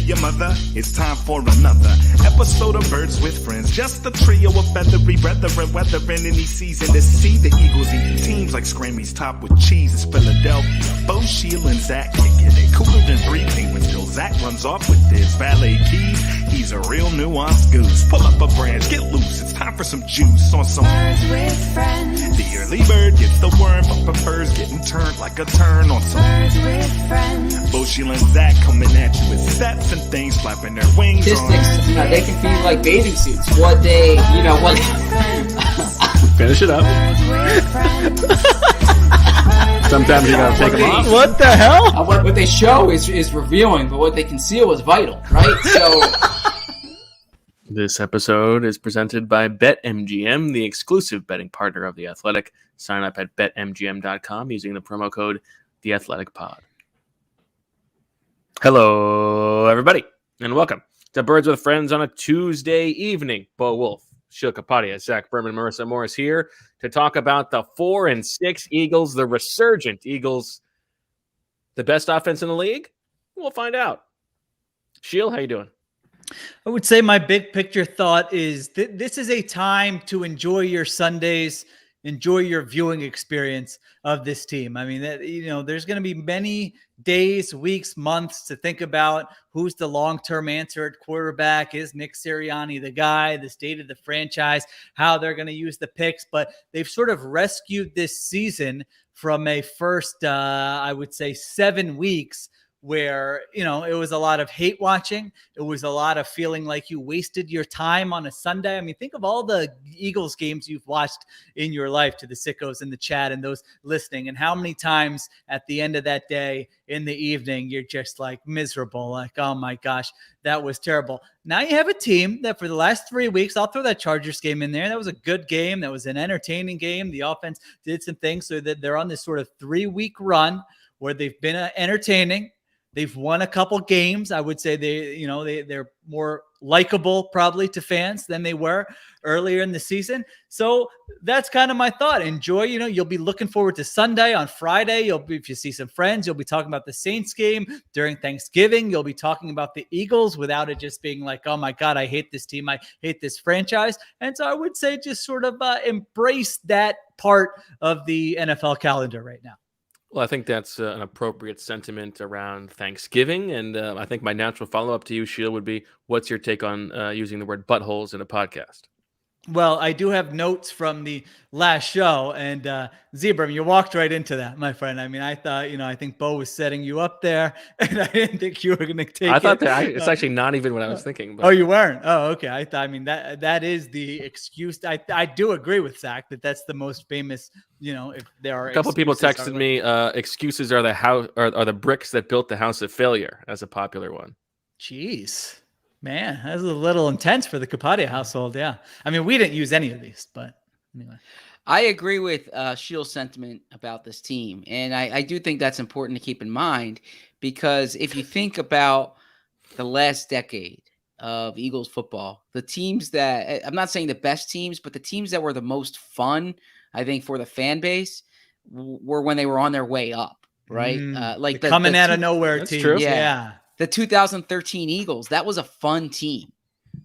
your mother? It's time for another episode of Birds with Friends. Just a trio of feathery brethren weathering any season to see the Eagles eat teams like Scrammy's top with cheese. It's Philadelphia. Bo, Sheil, and Zach kicking it. Cooler than 3 penguins till Zach runs off with his valet keys. He's a real nuanced goose. Pull up a branch, get loose. It's time for some juice on some Birds with Friends. The early bird gets the worm, but prefers getting turned like a turn on some Birds with Friends. Bo, Sheil, and Zach coming at you with stats and things flapping their wings Statistics, on. they can be like bathing suits. What they, what... Finish it up. Sometimes you gotta take them off. What the hell? What they show is revealing, but what they conceal is vital, right? So... This episode is presented by BetMGM, the exclusive betting partner of The Athletic. Sign up at betmgm.com using the promo code TheAthleticPod. Hello, everybody, and welcome to Birds with Friends on a Tuesday evening. Bo Wulf, Sheil Kapadia, Zach Berman, Marissa Morris here to talk about the 4-6 Eagles, the resurgent Eagles, the best offense in the league. We'll find out. Sheil, how you doing? I would say my big picture thought is this is a time to enjoy your Sundays, enjoy your viewing experience of this team. I mean, there's going to be many days, weeks, months to think about who's the long-term answer at quarterback. Is Nick Sirianni the guy? The state of the franchise, how they're going to use the picks. But they've sort of rescued this season from a first, I would say, 7 weeks where, it was a lot of hate watching. It was a lot of feeling like you wasted your time on a Sunday. I mean, think of all the Eagles games you've watched in your life, to the sickos in the chat and those listening, and how many times at the end of that day in the evening, you're just like miserable. Like, oh my gosh, that was terrible. Now you have a team that for the last 3 weeks, I'll throw that Chargers game in there. That was a good game. That was an entertaining game. The offense did some things so that they're on this sort of 3-week run where they've been entertaining. They've won a couple games. I would say they're more likable probably to fans than they were earlier in the season. So that's kind of my thought. Enjoy, you'll be looking forward to Sunday. On Friday, if you see some friends, you'll be talking about the Saints game. During Thanksgiving, you'll be talking about the Eagles without it just being like, oh my God, I hate this team. I hate this franchise. And so I would say just sort of embrace that part of the NFL calendar right now. Well, I think that's an appropriate sentiment around Thanksgiving, and I think my natural follow-up to you, Sheil, would be, what's your take on using the word buttholes in a podcast? Well, I do have notes from the last show, and Zebra, you walked right into that, my friend. I mean, I thought, I think Bo was setting you up there, and I didn't think you were going to take it. I thought that it's actually not even what I was thinking. But. Oh, you weren't? Oh, okay. That is the excuse. I do agree with Zach that that's the most famous. If there are a couple of people texted me, excuses are the house are the bricks that built the house of failure, as a popular one. Jeez. Man, that's a little intense for the Kapadia household. Yeah. I mean, we didn't use any of these, but anyway. I agree with Sheil's sentiment about this team. And I do think that's important to keep in mind, because if you think about the last decade of Eagles football, the teams that, I'm not saying the best teams, but the teams that were the most fun, I think, for the fan base were when they were on their way up, right? Like coming out of nowhere teams. True. Yeah. The 2013 Eagles, that was a fun team.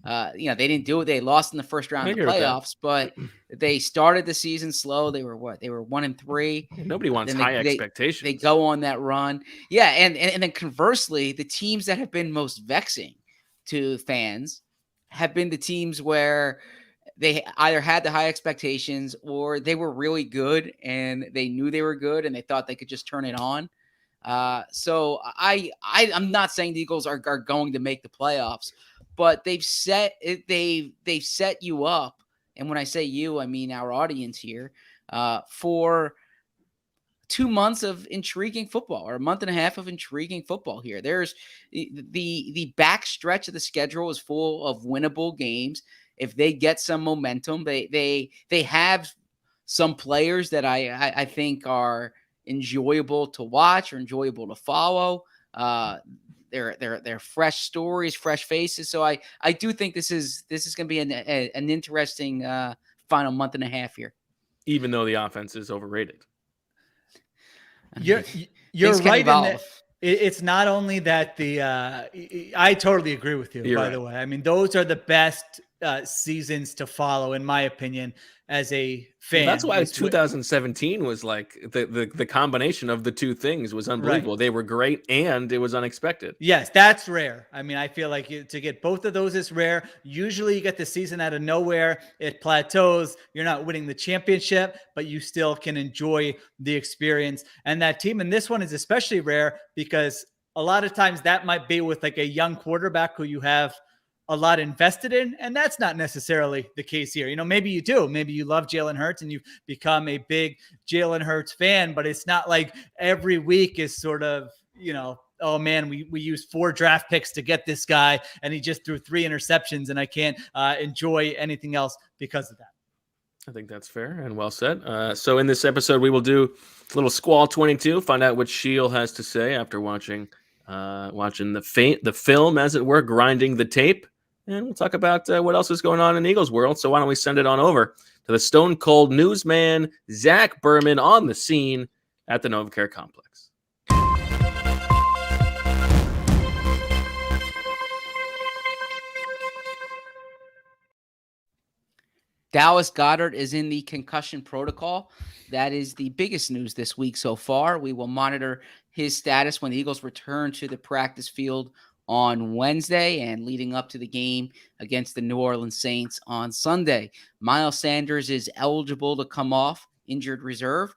They didn't do it. They lost in the first round of the playoffs, but they started the season slow. They were what? They were 1-3. Nobody wants high expectations. They go on that run. Yeah, and then conversely, the teams that have been most vexing to fans have been the teams where they either had the high expectations or they were really good and they knew they were good and they thought they could just turn it on. So I'm not saying the Eagles are going to make the playoffs, but they've set you up. And when I say you, I mean our audience here, for 2 months of intriguing football, or a month and a half of intriguing football here. There's the back stretch of the schedule is full of winnable games. If they get some momentum, they have some players that I think are enjoyable to watch or enjoyable to follow. They're fresh stories, fresh faces. So I do think this is going to be an interesting final month and a half here. Even though the offense is overrated. You're right in that It's not only that I totally agree with you, by the way. I mean, those are the best seasons to follow, in my opinion, as a fan. Well, that's why 2017 was like the combination of the two things was unbelievable. Right. They were great and it was unexpected. Yes, that's rare. I mean, I feel like to get both of those is rare. Usually you get the season out of nowhere. It plateaus. You're not winning the championship, but you still can enjoy the experience. And that team, and this one is especially rare because a lot of times that might be with like a young quarterback who you have a lot invested in, and that's not necessarily the case here. You know, maybe you do. Maybe you love Jalen Hurts and you've become a big Jalen Hurts fan, but it's not like every week is sort of, you know, oh man, we used 4 draft picks to get this guy and he just threw 3 interceptions and I can't enjoy anything else because of that. I think that's fair and well said. So in this episode, we will do a little Squall 22, find out what Sheil has to say after watching the film, as it were, grinding the tape. And we'll talk about what else is going on in Eagles world. So why don't we send it on over to the stone cold newsman, Zach Berman, on the scene at the NovaCare complex. Dallas Goedert is in the concussion protocol. That is the biggest news this week so far. We will monitor his status when the Eagles return to the practice field on Wednesday and leading up to the game against the New Orleans Saints on Sunday. Miles Sanders is eligible to come off injured reserve.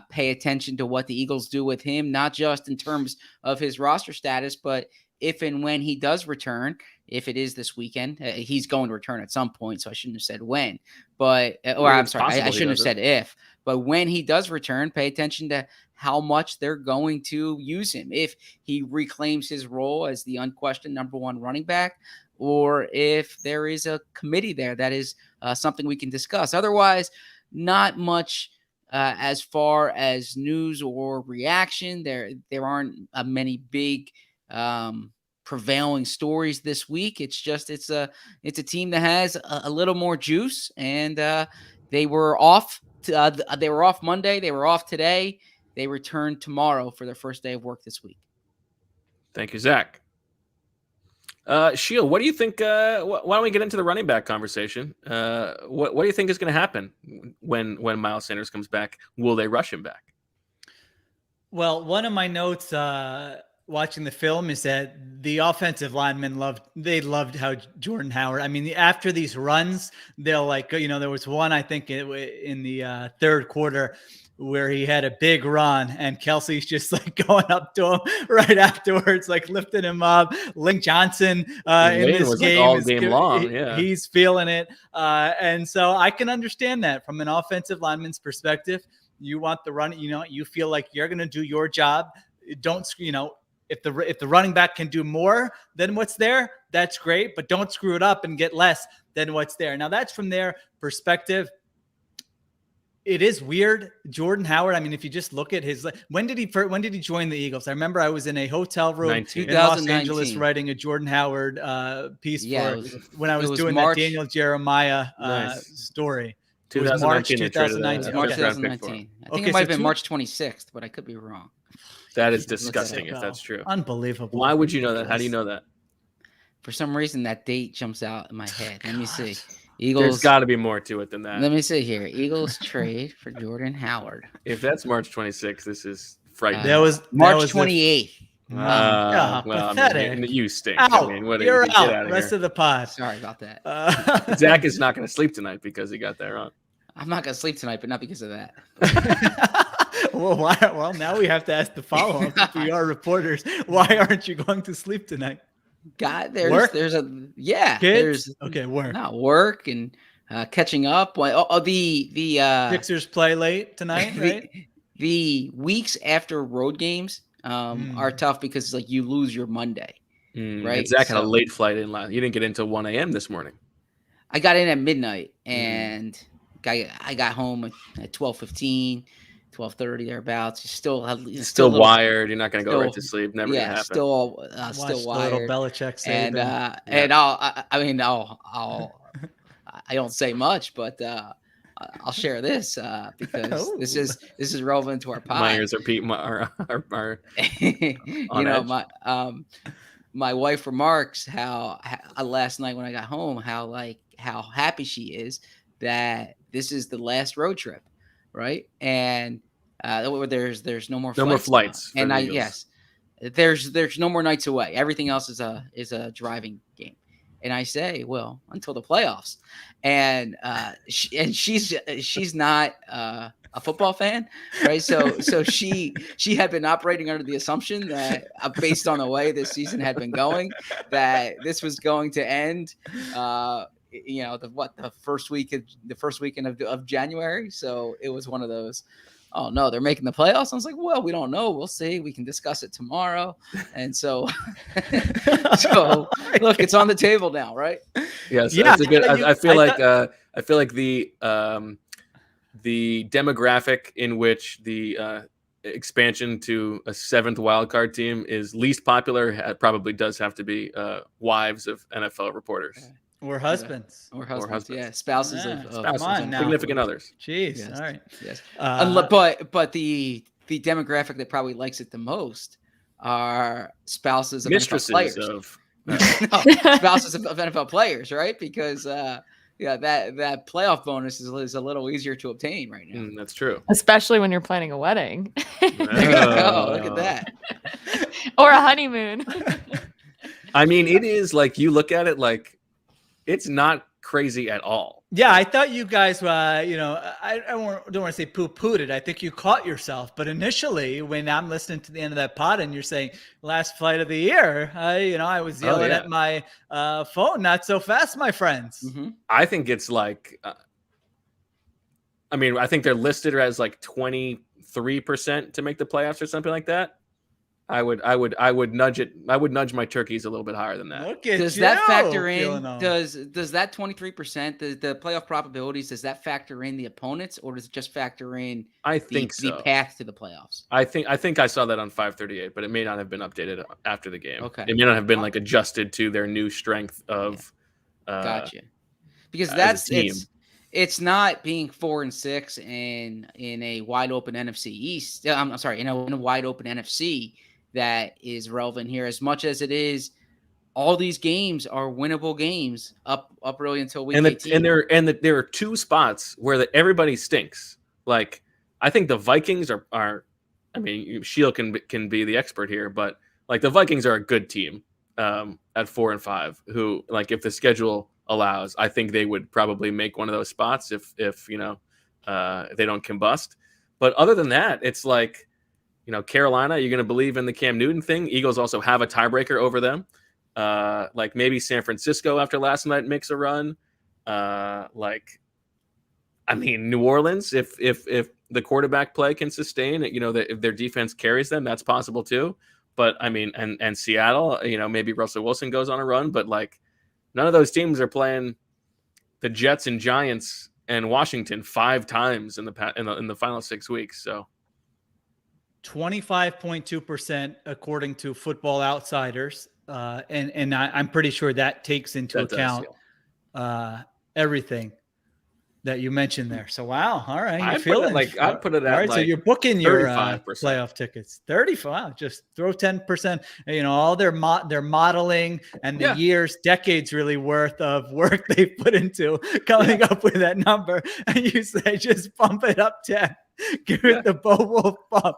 Pay attention to what the Eagles do with him, not just in terms of his roster status, but if and when he does return. If it is this weekend, he's going to return at some point, so I shouldn't have said when. But, I'm sorry, I shouldn't have said if. But when he does return, pay attention to how much they're going to use him. If he reclaims his role as the unquestioned number 1 running back, or if there is a committee there, that is something we can discuss. Otherwise, not much as far as news or reaction. There aren't many big prevailing stories this week. It's a team that has a little more juice, and they were off. They were off Monday. They were off today. They return tomorrow for their first day of work this week. Thank you, Zach. Sheil, what do you think? Why don't we get into the running back conversation? What do you think is going to happen when Miles Sanders comes back? Will they rush him back? Well, one of my notes watching the film is that the offensive linemen loved how Jordan Howard. I mean, after these runs, they'll there was one, I think, in the third quarter where he had a big run and Kelsey's just like going up to him right afterwards, like lifting him up. Link Johnson in this game, all game long. Yeah, he's feeling it. And so I can understand that from an offensive lineman's perspective. You want the run, you feel like you're going to do your job. Don't, if the running back can do more than what's there, that's great, but don't screw it up and get less than what's there. Now that's from their perspective. It is weird. Jordan Howard, I mean, if you just look at when did he join the Eagles? I remember I was in a hotel room in Los Angeles writing a Jordan Howard piece when I was doing that Daniel Jeremiah story. It was March 2019. March 2019. I think it might have been March 26th, but I could be wrong. That is disgusting if that's true. Unbelievable. Why would you know that? How do you know that? For some reason, that date jumps out in my head. Let me see. Eagles. There's got to be more to it than that. Let me see here. Eagles trade for Jordan Howard. If that's March 26th, this is frightening. That was March 28th. Well, I mean, you stink. Out. I mean, You're out. Rest of the pod. Sorry about that. Zach is not going to sleep tonight because he got that wrong. I'm not going to sleep tonight, but not because of that. Well, now we have to ask the follow-up. If we are reporters, why aren't you going to sleep tonight? God, work? There's Kids? Work. No, work and catching up. The Sixers play late tonight, right? The weeks after road games are tough because it's like you lose your Monday, right? And Zach had a late flight in line. You didn't get in until 1 a.m. this morning. I got in at midnight, and I got home at 12:15. 12:30 thereabouts. You're still wired. You're not going to go right to sleep. Never going to happen. Still wired. Little Belichick and I don't say much, but I'll share this because this is relevant to our pod. My ears are You know, my wife remarks how last night when I got home, how happy she is that this is the last road trip, right? And there's no more flights. And there's no more nights away. Everything else is a driving game. And I say, well, until the playoffs. And she's not a football fan, right? So she had been operating under the assumption that based on the way this season had been going, that this was going to end the first weekend of January. So it was one of those, oh no, they're making the playoffs. I was like, well, we don't know. We'll see. We can discuss it tomorrow. And so, look, it's on the table now, right? Yes. Yeah. That's a good, I feel like the demographic in which the expansion to a 7th wildcard team is least popular probably does have to be wives of NFL reporters. Okay. Or husbands. Or husbands. Yeah. Spouses of significant others. Jeez. Yes. All right. Yes. But the demographic that probably likes it the most are spouses of mistresses NFL players. Spouses of NFL players, right? Because that playoff bonus is a little easier to obtain right now. That's true. Especially when you're planning a wedding. There you go. Look at that. Or a honeymoon. I mean, it is like you look at it like it's not crazy at all. Yeah, I thought you guys, I don't want to say poo-pooed it. I think you caught yourself. But initially, when I'm listening to the end of that pod and you're saying last flight of the year, I was yelling at my phone, not so fast, my friends. Mm-hmm. I think it's like, I think they're listed as like 23% to make the playoffs or something like that. I would nudge it. I would nudge my turkeys a little bit higher than that. Does that factor in? Does that 23%, the playoff probabilities, does that factor in the opponents, or does it just factor in? I think the path to the playoffs. I think I saw that on 538, but it may not have been updated after the game. Okay, it may not have been like adjusted to their new strength of. Gotcha. Because it's not being 4-6 in a wide open NFC East. I'm sorry, in a wide open NFC. That is relevant here as much as it is. All these games are winnable games up really until week 18. And there are two spots where everybody stinks. Like I think the Vikings are. I mean, Sheil can be the expert here, but like the Vikings are a good team at 4-5. Who like if the schedule allows, I think they would probably make one of those spots if they don't combust. But other than that, it's like. Carolina, you're going to believe in the Cam Newton thing. Eagles also have a tiebreaker over them. Like maybe San Francisco after last night makes a run. New Orleans, if the quarterback play can sustain, if their defense carries them, that's possible too. But I mean, and Seattle, maybe Russell Wilson goes on a run, but like none of those teams are playing the Jets and Giants and Washington 5 times in the final 6 weeks. So. 25.2% according to Football Outsiders, and I'm pretty sure that takes into account everything that you mentioned there. So wow, all right, I'd put it at all right. So you're booking your 35%. Playoff tickets. 35. Just throw 10%. All their modeling and the years, decades really worth of work they put into coming up with that number, and you say just bump it up 10. Give it the Bo Wulf bump.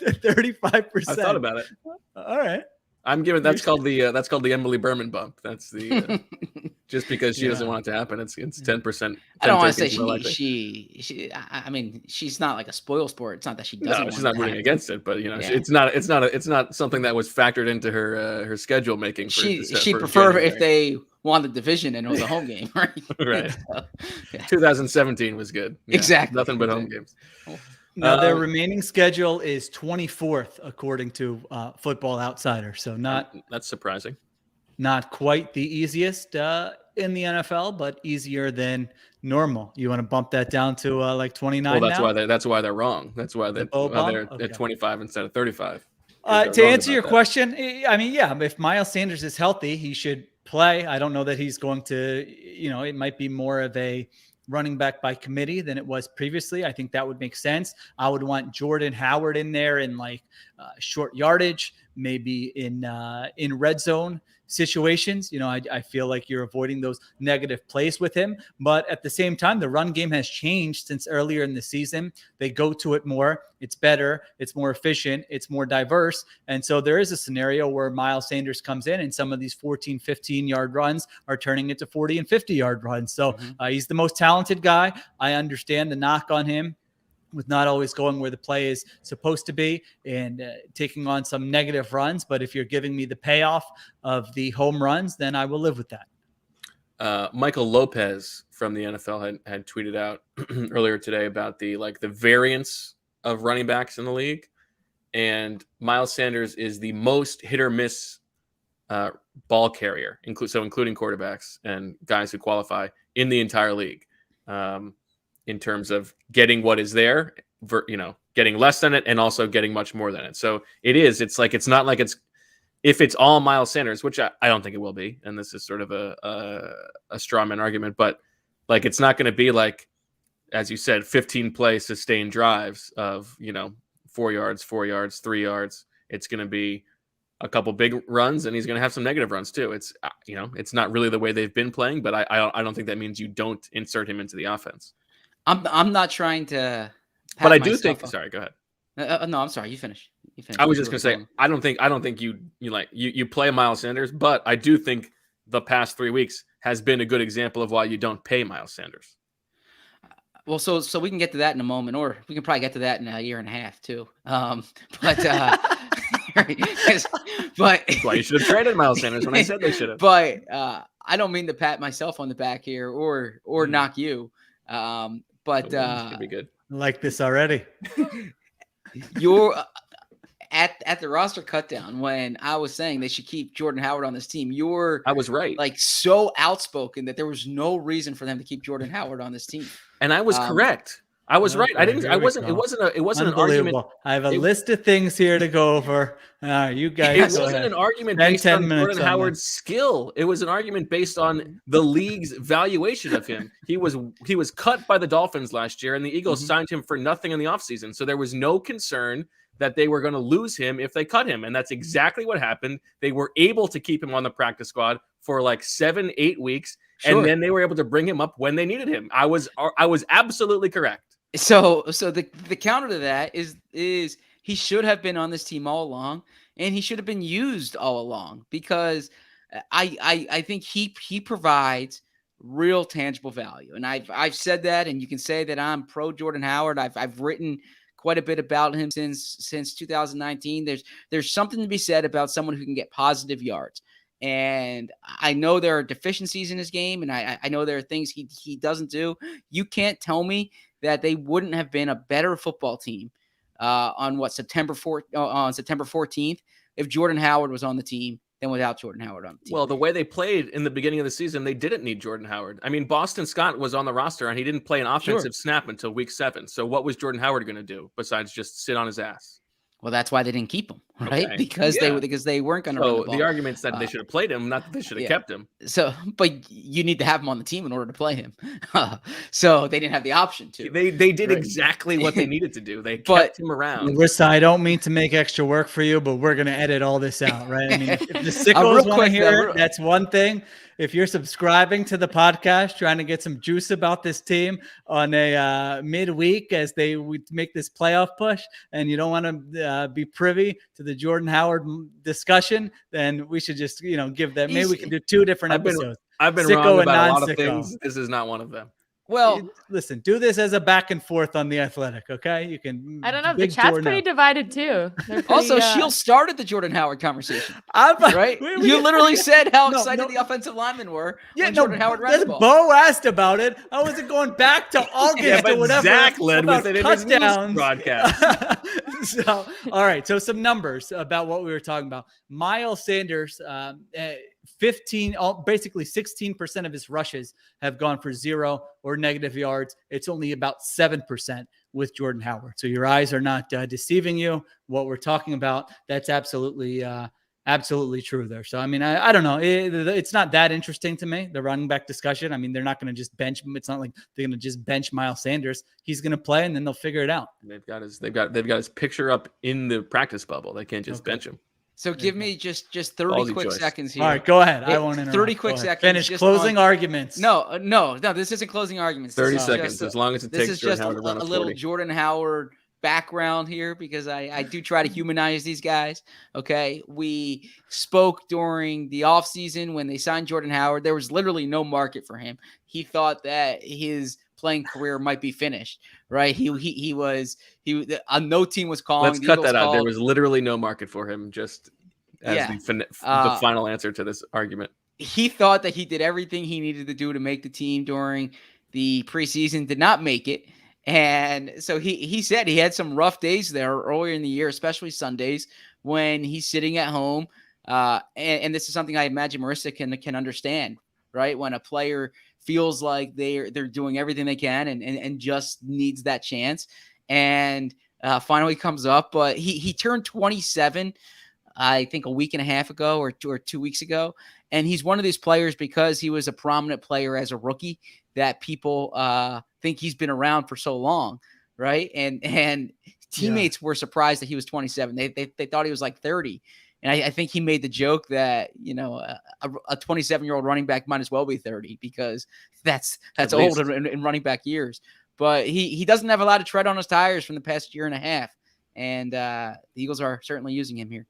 35%. I thought about it. All right. I'm giving that's called the Emily Berman bump. That's the just because she doesn't want it to happen. It's 10%. I don't want to say she. I mean, she's not like a spoil sport. It's not that she doesn't. No, she's not rooting against it, but it's not something that was factored into her schedule making. She prefer if they won the division and it was a home game, right? Right. So, 2017 was good. Yeah, exactly. Nothing but home games. Now, their remaining schedule is 24th, according to Football Outsider. So that's surprising. Not quite the easiest in the NFL, but easier than normal. You want to bump that down to like 29 Well, now? that's why they're wrong. That's why they're at 25 instead of 35. To answer your question, I mean, if Miles Sanders is healthy, he should play. I don't know that he's going to, it might be more of a running back by committee than it was previously. I think that would make sense. I would want Jordan Howard in there in like short yardage, maybe in red zone situations. I feel like you're avoiding those negative plays with him. But at the same time, the run game has changed since earlier in the season. They go to it more. It's better. It's more efficient. It's more diverse. And so there is a scenario where Miles Sanders comes in and some of these 14, 15-yard runs are turning into 40 and 50-yard runs. So he's the most talented guy. I understand the knock on him with not always going where the play is supposed to be and taking on some negative runs. But if you're giving me the payoff of the home runs, then I will live with that. Michael Lopez from the NFL had tweeted out earlier today about the variance of running backs in the league. And Miles Sanders is the most hit or miss ball carrier, including quarterbacks and guys who qualify in the entire league. In terms of getting what is there, getting less than it and also getting much more than it. So it's not like if it's all Miles Sanders, which I don't think it will be. And this is sort of a straw man argument, but like, it's not going to be like, as you said, 15 play sustained drives of, 4 yards, 3 yards. It's going to be a couple big runs and he's going to have some negative runs too. It's, it's not really the way they've been playing, but I don't think that means you don't insert him into the offense. I'm not trying to, but I do think. Sorry, go ahead. No, I'm sorry. You finish. I was just gonna say I don't think you play Miles Sanders, but I do think the past 3 weeks has been a good example of why you don't pay Miles Sanders. Well, so we can get to that in a moment, or we can probably get to that in a year and a half too. But that's why you should have traded Miles Sanders when I said they should have. But I don't mean to pat myself on the back here or knock you. But be good. Like this already. You're at the roster cut down when I was saying they should keep Jordan Howard on this team. I was right. Like so outspoken that there was no reason for them to keep Jordan Howard on this team. And I was correct. I was right. It wasn't an argument. I have a list of things here to go over. You guys. It wasn't an argument based on Jordan Howard's skill. It was an argument based on the league's valuation of him. He was cut by the Dolphins last year, and the Eagles signed him for nothing in the offseason. So there was no concern that they were going to lose him if they cut him. And that's exactly what happened. They were able to keep him on the practice squad for like 7-8 weeks. Sure. And then they were able to bring him up when they needed him. I was absolutely correct. So the counter to that is he should have been on this team all along, and he should have been used all along because I think he provides real tangible value. And I've said that, and you can say that I'm pro Jordan Howard. I've written quite a bit about him since 2019. There's something to be said about someone who can get positive yards. And I know there are deficiencies in his game, and I know there are things he doesn't do. You can't tell me that they wouldn't have been a better football team on September 14th if Jordan Howard was on the team than without Jordan Howard on the team. Well, the way they played in the beginning of the season, they didn't need Jordan Howard. I mean, Boston Scott was on the roster, and he didn't play an offensive snap until week 7. So what was Jordan Howard going to do besides just sit on his ass? Well, that's why they didn't keep him, right? Okay. Because they weren't going to run the ball. The argument's that they should have played him, not that they should have kept him. So, but you need to have him on the team in order to play him. So they didn't have the option to. They did exactly what they needed to do. They kept him around. Listen, I don't mean to make extra work for you, but we're going to edit all this out, right? I mean, if the sickos want to hear it, that's one thing. If you're subscribing to the podcast, trying to get some juice about this team on a midweek as they make this playoff push, and you don't want to be privy to the Jordan Howard discussion, then we should just give them. Maybe we can do 2 different episodes. I've been wrong about a lot of things. This is not one of them. Well, listen, do this as a back and forth on The Athletic, okay? You can. I don't know. The chat's pretty divided too. Also, Sheil started the Jordan Howard conversation, right? You literally said how excited the offensive linemen were when Jordan Howard ran the ball. Bo asked about it. I wasn't going back to August or whatever. Zach led with it in his news broadcast. So, all right. So some numbers about what we were talking about. Miles Sanders, 16% of his rushes have gone for 0 or negative yards. It's only about 7% with Jordan Howard. So your eyes are not deceiving you. What we're talking about, that's absolutely absolutely true there. So, I mean, I don't know. It's not that interesting to me, the running back discussion. I mean, they're not going to just bench him. It's not like they're going to just bench Miles Sanders. He's going to play, and then they'll figure it out. They've got his picture up in the practice bubble. They can't just bench him. So give me just 30 quick seconds here. All right, go ahead. I won't interrupt. 30 quick seconds. Finish closing arguments. No. This isn't closing arguments. 30 seconds, as long as it takes Jordan Howard to run a little Jordan Howard background here, because I do try to humanize these guys. Okay. We spoke during the offseason when they signed Jordan Howard. There was literally no market for him. He thought that his playing career might be finished, right? No team was calling. Let's cut that out. There was literally no market for him, just as the final answer to this argument. He thought that he did everything he needed to do to make the team during the preseason, did not make it. And so he said he had some rough days there earlier in the year, especially Sundays when he's sitting at home. And this is something I imagine Marissa can understand, right? When a player feels like they're doing everything they can and just needs that chance, and finally comes up. But he turned 27, I think a week and a half ago or 2 weeks ago. And he's one of these players, because he was a prominent player as a rookie, that people think he's been around for so long, right? And teammates were surprised that he was 27. They thought he was like 30. And I think he made the joke that, a 27-year-old running back might as well be 30, because that's old in running back years. But he doesn't have a lot of tread on his tires from the past year and a half. And the Eagles are certainly using him here.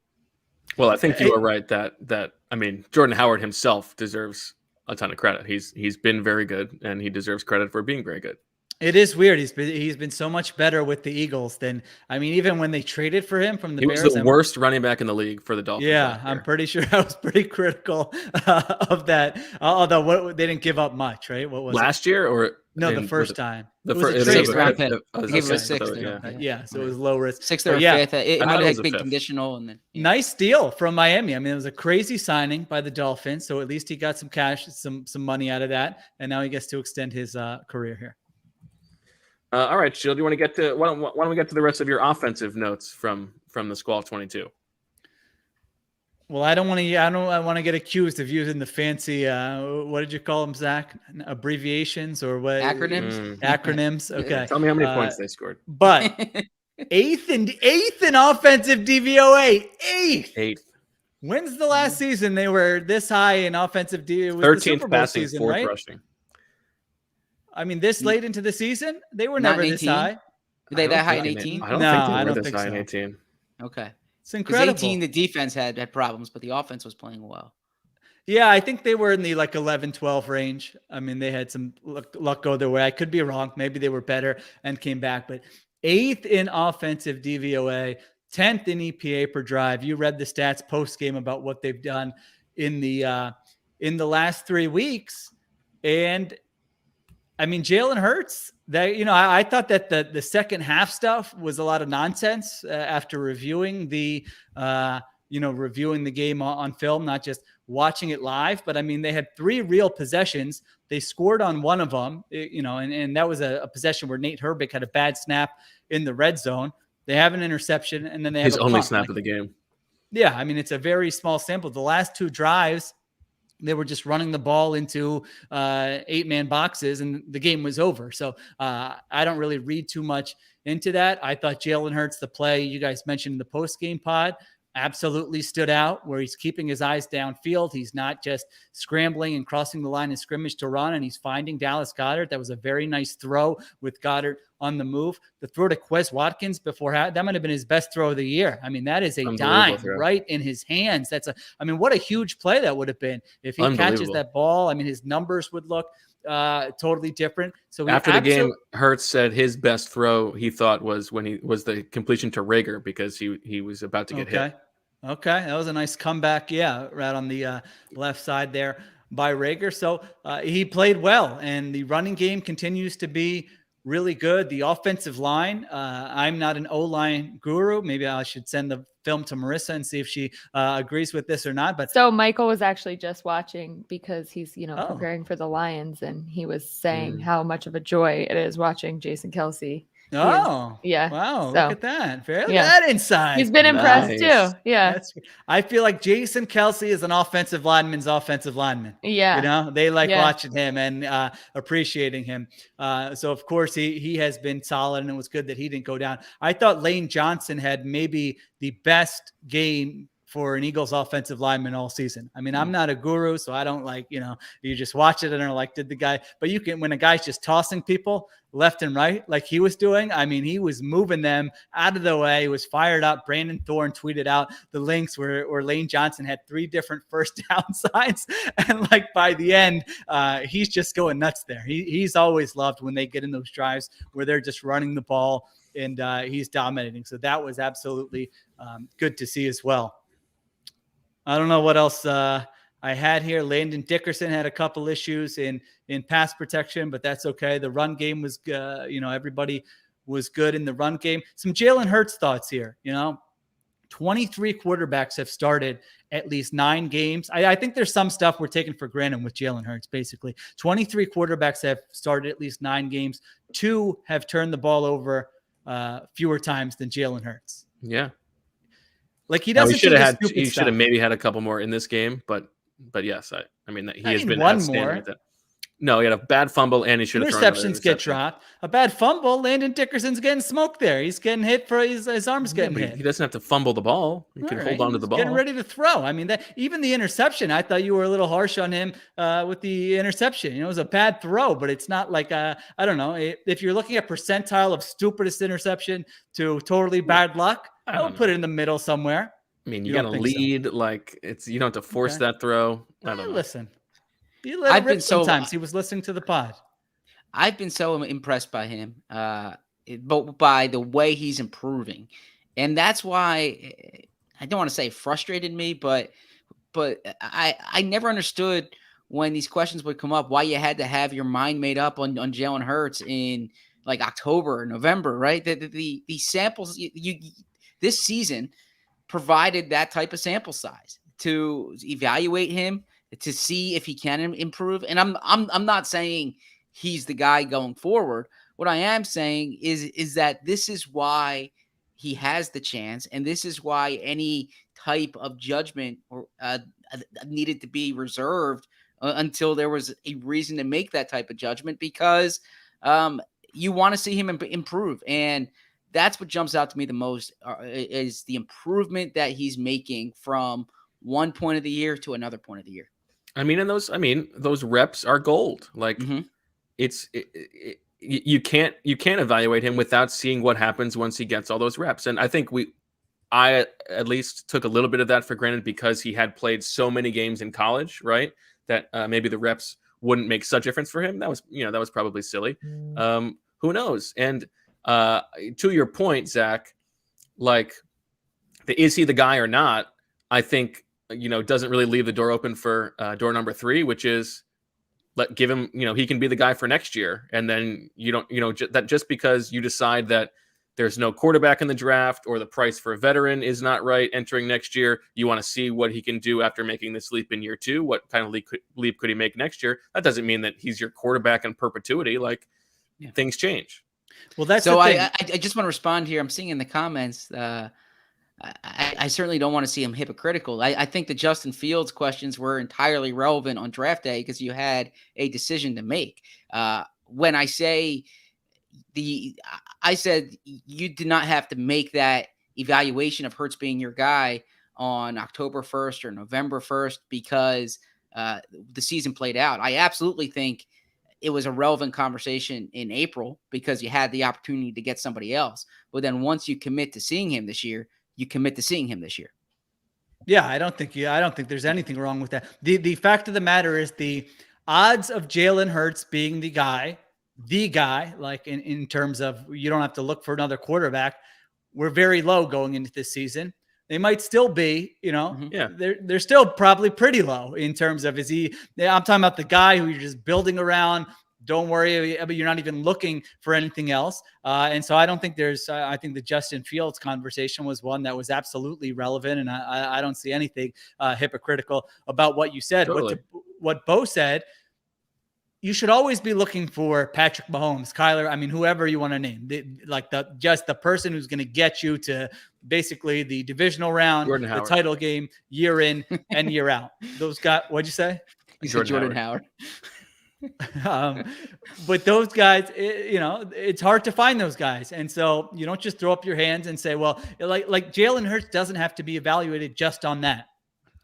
Well, I think you are right that I mean, Jordan Howard himself deserves a ton of credit. He's been very good, and he deserves credit for being very good. It is weird. He's been so much better with the Eagles than, I mean, even when they traded for him from the Bears. He was the worst running back in the league for the Dolphins. Yeah, I'm pretty sure I was pretty critical of that. Although they didn't give up much, right? What was last year or no, the first time? The first round pick. He gave him a sixth. Yeah, so it was low risk. Sixth or fifth. It might have been conditional, and then nice deal from Miami. I mean, it was a crazy signing by the Dolphins, so at least he got some cash, some money out of that, and now he gets to extend his career here. All right, Sheil, do you want to get to why don't we get to the rest of your offensive notes from the Squall 22? Well, I don't want to get accused of using the fancy what did you call them, Zach? Abbreviations or what? Acronyms. Okay. Tell me how many points they scored. But eighth in offensive DVOA. Eighth. When's the last season they were this high in offensive DVOA? 13th passing, season, 4th rushing. I mean, this late into the season, they were never this high. Were they that high in 18? I don't think they were this high in 18. Okay. It's incredible. 18, the defense had problems, but the offense was playing well. Yeah, I think they were in the 11, 12 range. I mean, they had some luck go their way. I could be wrong. Maybe they were better and came back. But 8th in offensive DVOA, 10th in EPA per drive. You read the stats post-game about what they've done in the last 3 weeks. And I mean, Jalen Hurts, I thought that the second half stuff was a lot of nonsense after reviewing the game on film, not just watching it live. But I mean, they had 3 real possessions. They scored on one of them, and that was a possession where Nate Herbig had a bad snap in the red zone. They have an interception, and then they have his only snap of the game. Yeah, I mean, it's a very small sample. The last 2 drives, they were just running the ball into 8-man boxes, and the game was over. So I don't really read too much into that. I thought Jalen Hurts, the play you guys mentioned in the post-game pod, absolutely stood out, where he's keeping his eyes downfield. He's not just scrambling and crossing the line of scrimmage to run, and he's finding Dallas Goedert. That was a very nice throw with Goedert on the move. The throw to Quez Watkins that might have been his best throw of the year. I mean, that is a dime right in his hands. What a huge play that would have been if he catches that ball. I mean, his numbers would look totally different. So after the game, Hurts said his best throw he thought was when he was the completion to Rager, because he was about to get hit. Okay, that was a nice comeback. Yeah, right on the left side there by Rager. So he played well, and the running game continues to be really good. The offensive line, I'm not an O-line guru. Maybe I should send the film to Marissa and see if she agrees with this or not. But so Michael was actually just watching because he's, preparing for the Lions, and he was saying how much of a joy it is watching Jason Kelce Oh, yeah. wow. So, Look at that. Look yeah. at that inside. He's been impressed Nice. too. Yeah. I feel like Jason Kelsey is an offensive lineman's offensive lineman. Yeah. They like Yeah. watching him and appreciating him. So of course he has been solid, and it was good that he didn't go down. I thought Lane Johnson had maybe the best game for an Eagles offensive lineman all season. I mean, I'm not a guru, so I don't you just watch it and are like, did the guy, but when a guy's just tossing people left and right, like he was doing, I mean, he was moving them out of the way. He was fired up. Brandon Thorne tweeted out the links where Lane Johnson had 3 different first down signs. And like by the end, he's just going nuts there. He's always loved when they get in those drives where they're just running the ball, and he's dominating. So that was absolutely good to see as well. I don't know what else I had here. Landon Dickerson had a couple issues in pass protection, but that's okay. The run game was, everybody was good in the run game. Some Jalen Hurts thoughts here. 23 quarterbacks have started at least 9 games. I think there's some stuff we're taking for granted with Jalen Hurts, basically. 23 quarterbacks have started at least 9 games. 2 have turned the ball over fewer times than Jalen Hurts. Yeah. Like he doesn't. He should have maybe had a couple more in this game, but yes, I mean he has been one outstanding more. at that. No, he had a bad fumble, and he should have thrown another interceptions get dropped. A bad fumble. Landon Dickerson's getting smoked there. He's getting hit for his arms getting hit. He doesn't have to fumble the ball. He can hold on to the ball. Getting ready to throw. I mean, even the interception, I thought you were a little harsh on him with the interception. It was a bad throw, but it's not like I don't know. If you're looking at percentile of stupidest interception to totally bad luck, I would put it in the middle somewhere. I mean, you got to lead you don't have to force that throw. I don't know. Listen, he let it rip sometimes. He was listening to the pod. I've been so impressed by him, but by the way he's improving, and that's why I don't want to say frustrated me, but I never understood when these questions would come up why you had to have your mind made up on Jalen Hurts in like October or November, right? The samples this season provided that type of sample size to evaluate him, to see if he can improve. And I'm not saying he's the guy going forward. What I am saying is that this is why he has the chance, and this is why any type of judgment or needed to be reserved until there was a reason to make that type of judgment, because you want to see him improve. And that's what jumps out to me the most is the improvement that he's making from one point of the year to another point of the year. I mean, those reps are gold. Like you can't evaluate him without seeing what happens once he gets all those reps. And I think I at least took a little bit of that for granted because he had played so many games in college, right? That maybe the reps wouldn't make such difference for him. That was probably silly. Who knows? And to your point, Zach, like, is he the guy or not? I think, doesn't really leave the door open for door number 3, which is give him, he can be the guy for next year. And then that just because you decide that there's no quarterback in the draft or the price for a veteran is not right entering next year, you want to see what he can do after making this leap in year 2. What kind of leap could he make next year? That doesn't mean that he's your quarterback in perpetuity. Like, things change. Well, that's so. The thing. I just want to respond here. I'm seeing in the comments. I certainly don't want to see him hypocritical. I think the Justin Fields questions were entirely relevant on draft day because you had a decision to make. When I say I said you did not have to make that evaluation of Hurts being your guy on October 1st or November 1st because the season played out. I absolutely think it was a relevant conversation in April because you had the opportunity to get somebody else. But then once you commit to seeing him this year, you commit to seeing him this year. Yeah, I don't think there's anything wrong with that. The fact of the matter is the odds of Jalen Hurts being the guy, like in terms of you don't have to look for another quarterback, were very low going into this season. They might still be, they're still probably pretty low in terms of I'm talking about the guy who you're just building around. Don't worry, you're not even looking for anything else. And so I don't think I think the Justin Fields conversation was one that was absolutely relevant. And I don't see anything hypocritical about what you said. Totally. What Bo said, you should always be looking for Patrick Mahomes, Kyler. I mean, whoever you want to name, the person who's going to get you to basically the divisional round, the title game, year in and year out. Those guys. What'd you say? You said Jordan Howard. But those guys, it's hard to find those guys. And so you don't just throw up your hands and say, well, like Jalen Hurts doesn't have to be evaluated just on that.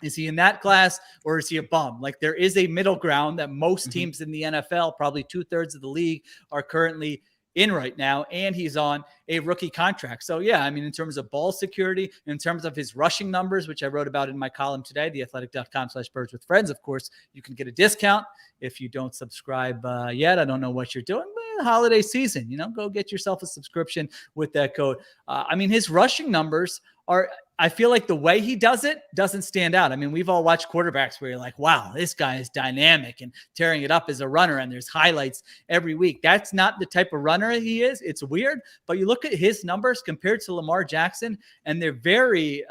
Is he in that class or is he a bum? Like there is a middle ground that most teams in the NFL, probably 2/3 of the league, are currently in right now, and he's on a rookie contract. So yeah, I mean, in terms of ball security, in terms of his rushing numbers, which I wrote about in my column today, theathletic.com/birds with friends, of course, you can get a discount if you don't subscribe yet. I don't know what you're doing, but holiday season, go get yourself a subscription with that code. I mean, his rushing numbers are, I feel like the way he does it doesn't stand out. I mean, we've all watched quarterbacks where you're like, wow, this guy is dynamic and tearing it up as a runner, and there's highlights every week. That's not the type of runner he is. It's weird, but you look at his numbers compared to Lamar Jackson, and they're very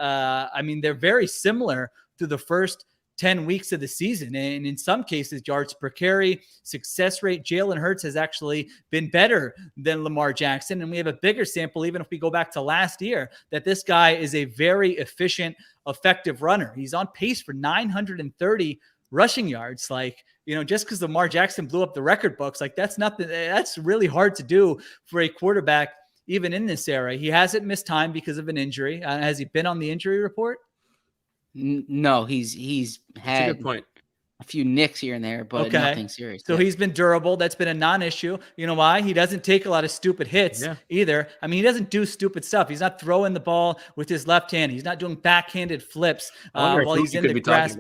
similar through the first 10 weeks of the season. And in some cases, yards per carry, success rate, Jalen Hurts has actually been better than Lamar Jackson. And we have a bigger sample, even if we go back to last year, that this guy is a very efficient, effective runner. He's on pace for 930 rushing yards. Just because Lamar Jackson blew up the record books, that's really hard to do for a quarterback, even in this era. He hasn't missed time because of an injury. Has he been on the injury report? No, he's had a good point. A few nicks here and there, but nothing serious. So he's been durable. That's been a non-issue. You know why? He doesn't take a lot of stupid hits either. I mean, he doesn't do stupid stuff. He's not throwing the ball with his left hand. He's not doing backhanded flips while he's in the grasp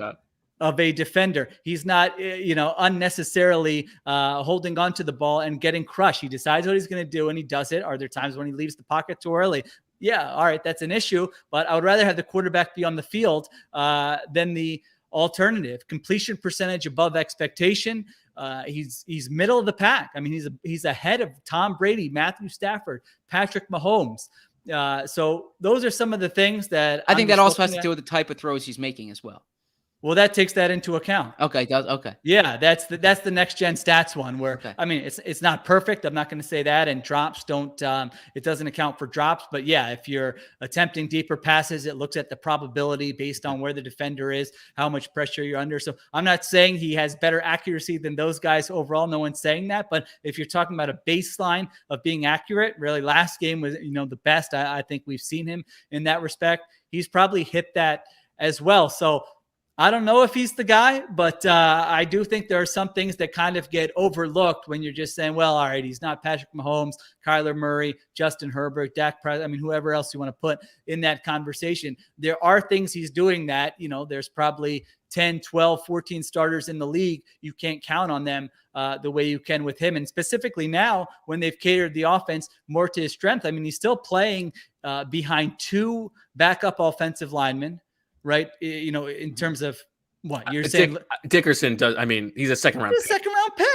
of a defender. He's not, unnecessarily holding on to the ball and getting crushed. He decides what he's going to do and he does it. Are there times when he leaves the pocket too early? Yeah, all right, that's an issue, but I would rather have the quarterback be on the field than the alternative. Completion percentage above expectation. He's middle of the pack. I mean, he's ahead of Tom Brady, Matthew Stafford, Patrick Mahomes. So those are some of the things that I think that also has to do with the type of throws he's making as well. Well, that takes that into account. Okay. Yeah, that's the next gen stats one where, I mean, it's not perfect. I'm not going to say that. And drops it doesn't account for drops. But yeah, if you're attempting deeper passes, it looks at the probability based on where the defender is, how much pressure you're under. So I'm not saying he has better accuracy than those guys overall. No one's saying that. But if you're talking about a baseline of being accurate, really last game was, the best I think we've seen him in that respect. He's probably hit that as well. So I don't know if he's the guy, but I do think there are some things that kind of get overlooked when you're just saying, well, all right, he's not Patrick Mahomes, Kyler Murray, Justin Herbert, Dak Prescott. I mean, whoever else you want to put in that conversation. There are things he's doing that, there's probably 10, 12, 14 starters in the league. You can't count on them the way you can with him. And specifically now when they've catered the offense more to his strength, I mean, he's still playing behind two backup offensive linemen. Right. In terms of what you're saying, Dickerson does. I mean, he's a second round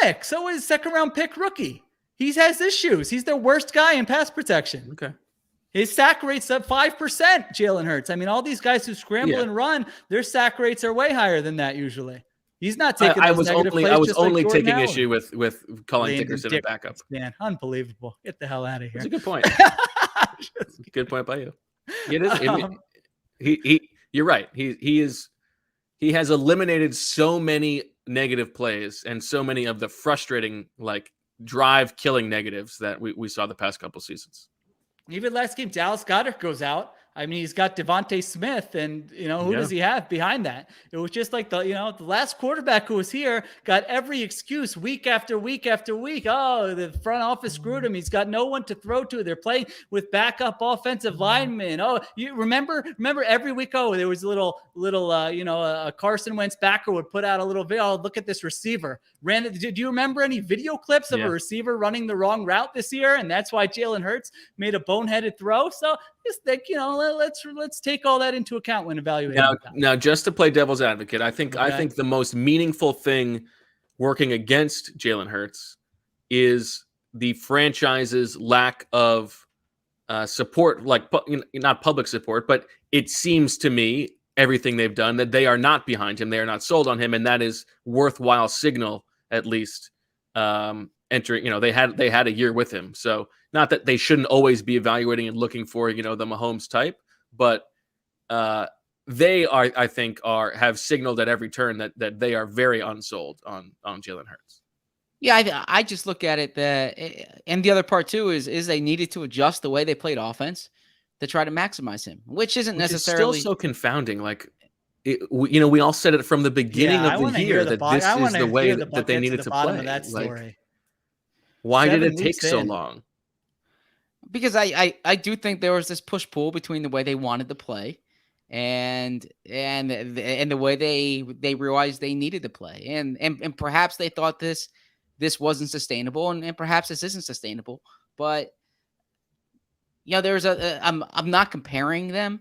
pick. So is second round pick rookie. He has issues. He's their worst guy in pass protection. Okay. His sack rate's up 5%. Jalen Hurts. I mean, all these guys who scramble and run, their sack rates are way higher than that usually. He's not taking. I was only taking issue with calling Dickerson a backup. Man, unbelievable. Get the hell out of here. That's a good point. Good point by you. It is. You're right. He has eliminated so many negative plays and so many of the frustrating drive killing negatives that we saw the past couple seasons. Even last game, Dallas Goedert goes out. I mean, he's got Devontae Smith, and who does he have behind that? It was just like the last quarterback who was here got every excuse week after week after week. Oh, the front office screwed him. He's got no one to throw to. They're playing with backup offensive linemen. Oh, you remember every week? Oh, there was a little Carson Wentz backer would put out a little video. Oh, look at this receiver. Do you remember any video clips of a receiver running the wrong route this year? And that's why Jalen Hurts made a boneheaded throw. So just think, let's take all that into account when evaluating. Now, just to play devil's advocate, I think the most meaningful thing working against Jalen Hurts is the franchise's lack of support, not public support, but it seems to me everything they've done that they are not behind him, they are not sold on him, and that is worthwhile signal at least entering. They had a year with him, so not that they shouldn't always be evaluating and looking for the Mahomes type, but they are, I think, have signaled at every turn that they are very unsold on Jalen Hurts. Yeah, I just look at it and the other part too is they needed to adjust the way they played offense to try to maximize him, which isn't necessarily still so confounding. Like, we all said it from the beginning of the year that this is the way that they needed to play. That story. Like, why did it take so long? Because I do think there was this push pull between the way they wanted to play and the way they realized they needed to play, and perhaps they thought this wasn't sustainable, and perhaps this isn't sustainable. But there's I'm not comparing them,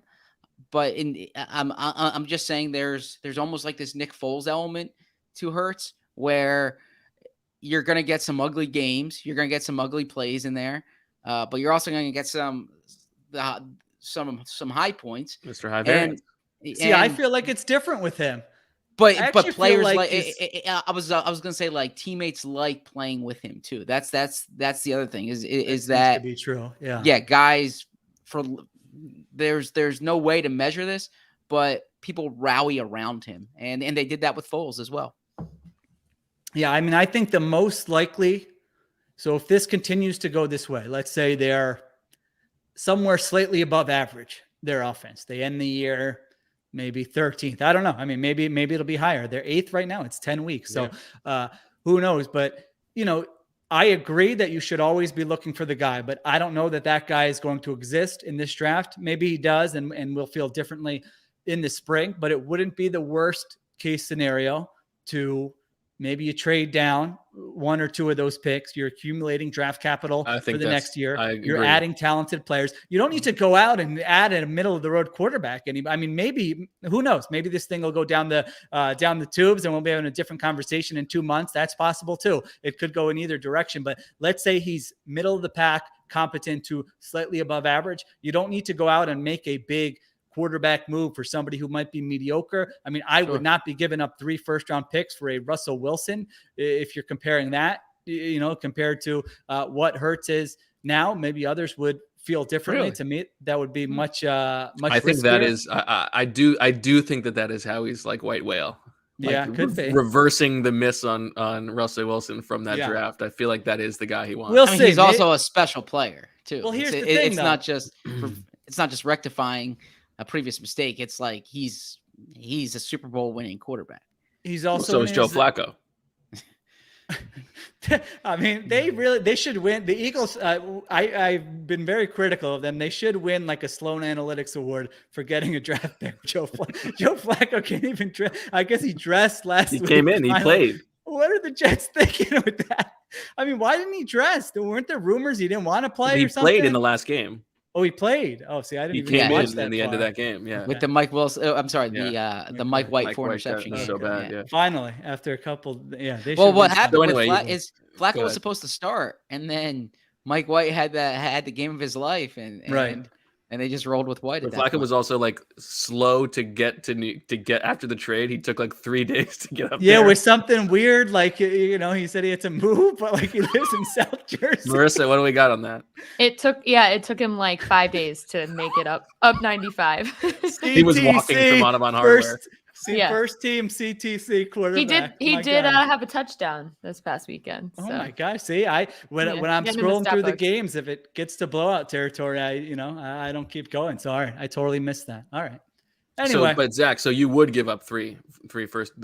but I'm just saying there's almost like this Nick Foles element to Hurts, where you're gonna get some ugly games, you're gonna get some ugly plays in there, but you're also gonna get some high points, Mr. High Variance. See, I feel like it's different with him. But players I was gonna say, like, teammates like playing with him too. That's the other thing is that to be true. Yeah, guys, there's no way to measure this, but people rally around him, and they did that with Foles as well. Yeah, I mean, I think the most likely. So if this continues to go this way, let's say they're somewhere slightly above average, their offense. They end the year maybe 13th. I don't know. I mean, maybe it'll be higher. They're 8th right now. It's 10 weeks. So who knows? But, I agree that you should always be looking for the guy, but I don't know that guy is going to exist in this draft. Maybe he does, and we'll feel differently in the spring, but it wouldn't be the worst case scenario to maybe you trade down one or two of those picks. You're accumulating draft capital for the next year. You're adding talented players. You don't need to go out and add a middle of the road quarterback. I mean, maybe, who knows? Maybe this thing will go down the tubes and we'll be having a different conversation in 2 months. That's possible too. It could go in either direction, but let's say he's middle of the pack, competent to slightly above average. You don't need to go out and make a big quarterback move for somebody who might be mediocre. I mean, I would not be giving up 3 first-round picks for a Russell Wilson if you're comparing that, compared to what Hurts is now. Maybe others would feel differently. Really? To me, that would be much. I think riskier. That is. I do think that is how he's like white whale. Like, could be reversing the miss on Russell Wilson from that draft. I feel like that is the guy he wants. We'll see. He's also a special player too. Well, here's the thing, it's not just rectifying a previous mistake. It's like he's a Super Bowl winning quarterback. He's also so is Joe Flacco. I mean, they should win. The Eagles, I've been very critical of them. They should win like a Sloan Analytics Award for getting a draft pick. Joe Flacco can't even dress. I guess he dressed last week. He came in, he played. What are the Jets thinking with that? I mean, why didn't he dress? Weren't there rumors he didn't want to play or something? He played in the last game. Oh, he played. Oh, see, I didn't even came watch in that in the end of that game. Yeah, with the Mike Wilson. Oh, I'm sorry, the Mike White 4 interception game. So bad. Yeah. Finally, after a couple. Well, what happened with Flacco was supposed to start, and then Mike White had the game of his life, and they just rolled with White. But Flacco was also like slow to get after the trade. He took like 3 days to get up. Yeah, with something weird, like he said he had to move, but like he lives in South Jersey. Marissa, what do we got on that? It took him like 5 days to make it up 95. He was walking from Audubon Hardware. First team CTC quarterback. He did have a touchdown this past weekend. So. Oh my gosh! See, when I'm scrolling through the games, if it gets to blowout territory, I don't keep going. So all right, I totally missed that. All right. Anyway, but Zach, so you would give up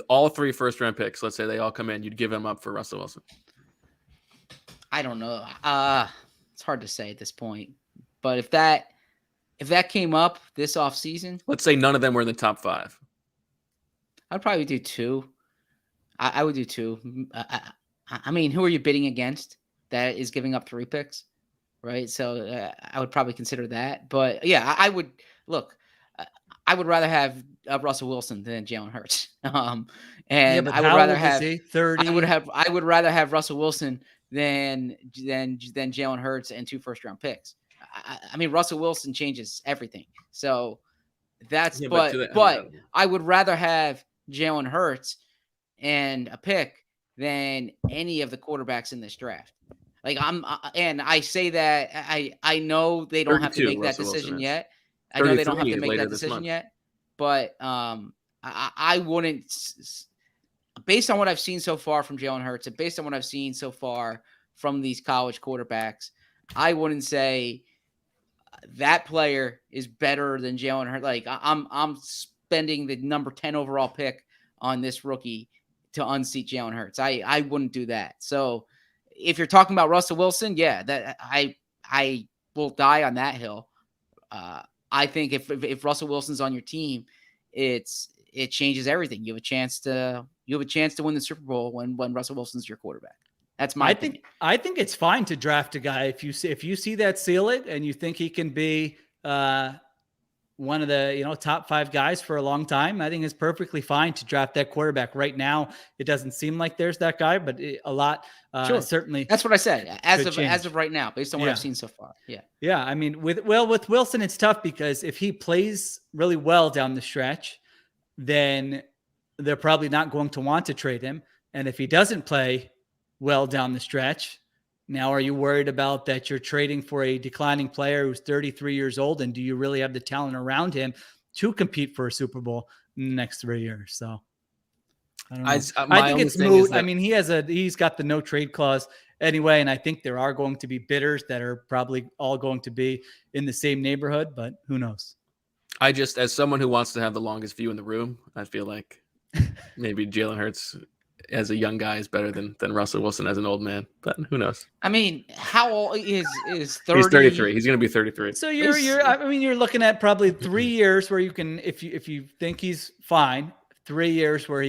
all 3 first-round picks. Let's say they all come in, you'd give them up for Russell Wilson. I don't know. It's hard to say at this point. But if that came up this offseason, let's say none of them were in the top 5. I'd probably do 2. I would do 2. I mean, who are you bidding against that is giving up 3 picks, right? So I would probably consider that. But yeah, I would look. I would rather have Russell Wilson than Jalen Hurts. And I would rather have 30. I would rather have Russell Wilson than Jalen Hurts and 2 first-round picks. I mean, Russell Wilson changes everything. So that's but I would rather have Jalen Hurts and a pick than any of the quarterbacks in this draft. Like and I say that I know they don't have to 32, make that Russell Wilson decision is. yet. I know they don't have to 33 make later that this decision month. yet, but I wouldn't, based on what I've seen so far from Jalen Hurts and based on what I've seen so far from these college quarterbacks, I wouldn't say that player is better than Jalen Hurts. Like I'm spending the number 10 overall pick on this rookie to unseat Jalen Hurts. I wouldn't do that. So if you're talking about Russell Wilson, yeah, that I will die on that hill. I think if Russell Wilson's on your team, it changes everything. You have a chance to win the Super Bowl when Russell Wilson's your quarterback. That's my opinion. I think it's fine to draft a guy if you see that ceiling and you think he can be one of the top 5 guys for a long time. I think it's perfectly fine to draft that quarterback. Right now, it doesn't seem like there's that guy, but a lot certainly. That's what I said. As of right now, based on what I've seen so far. Yeah. Yeah. I mean, with Wilson, it's tough because if he plays really well down the stretch, then they're probably not going to want to trade him. And if he doesn't play well down the stretch, now are you worried about that you're trading for a declining player who's 33 years old? And do you really have the talent around him to compete for a Super Bowl in the next 3 years? So I don't know. I think it's moot. I mean, he's got the no trade clause anyway. And I think there are going to be bidders that are probably all going to be in the same neighborhood, but who knows? I just, as someone who wants to have the longest view in the room, I feel like maybe Jalen Hurts as a young guy is better than Russell Wilson as an old man, but who knows? I mean, how old is 30? He's 33. He's going to be 33. So you're looking at probably 3 years where you can, if you think he's fine, 3 years where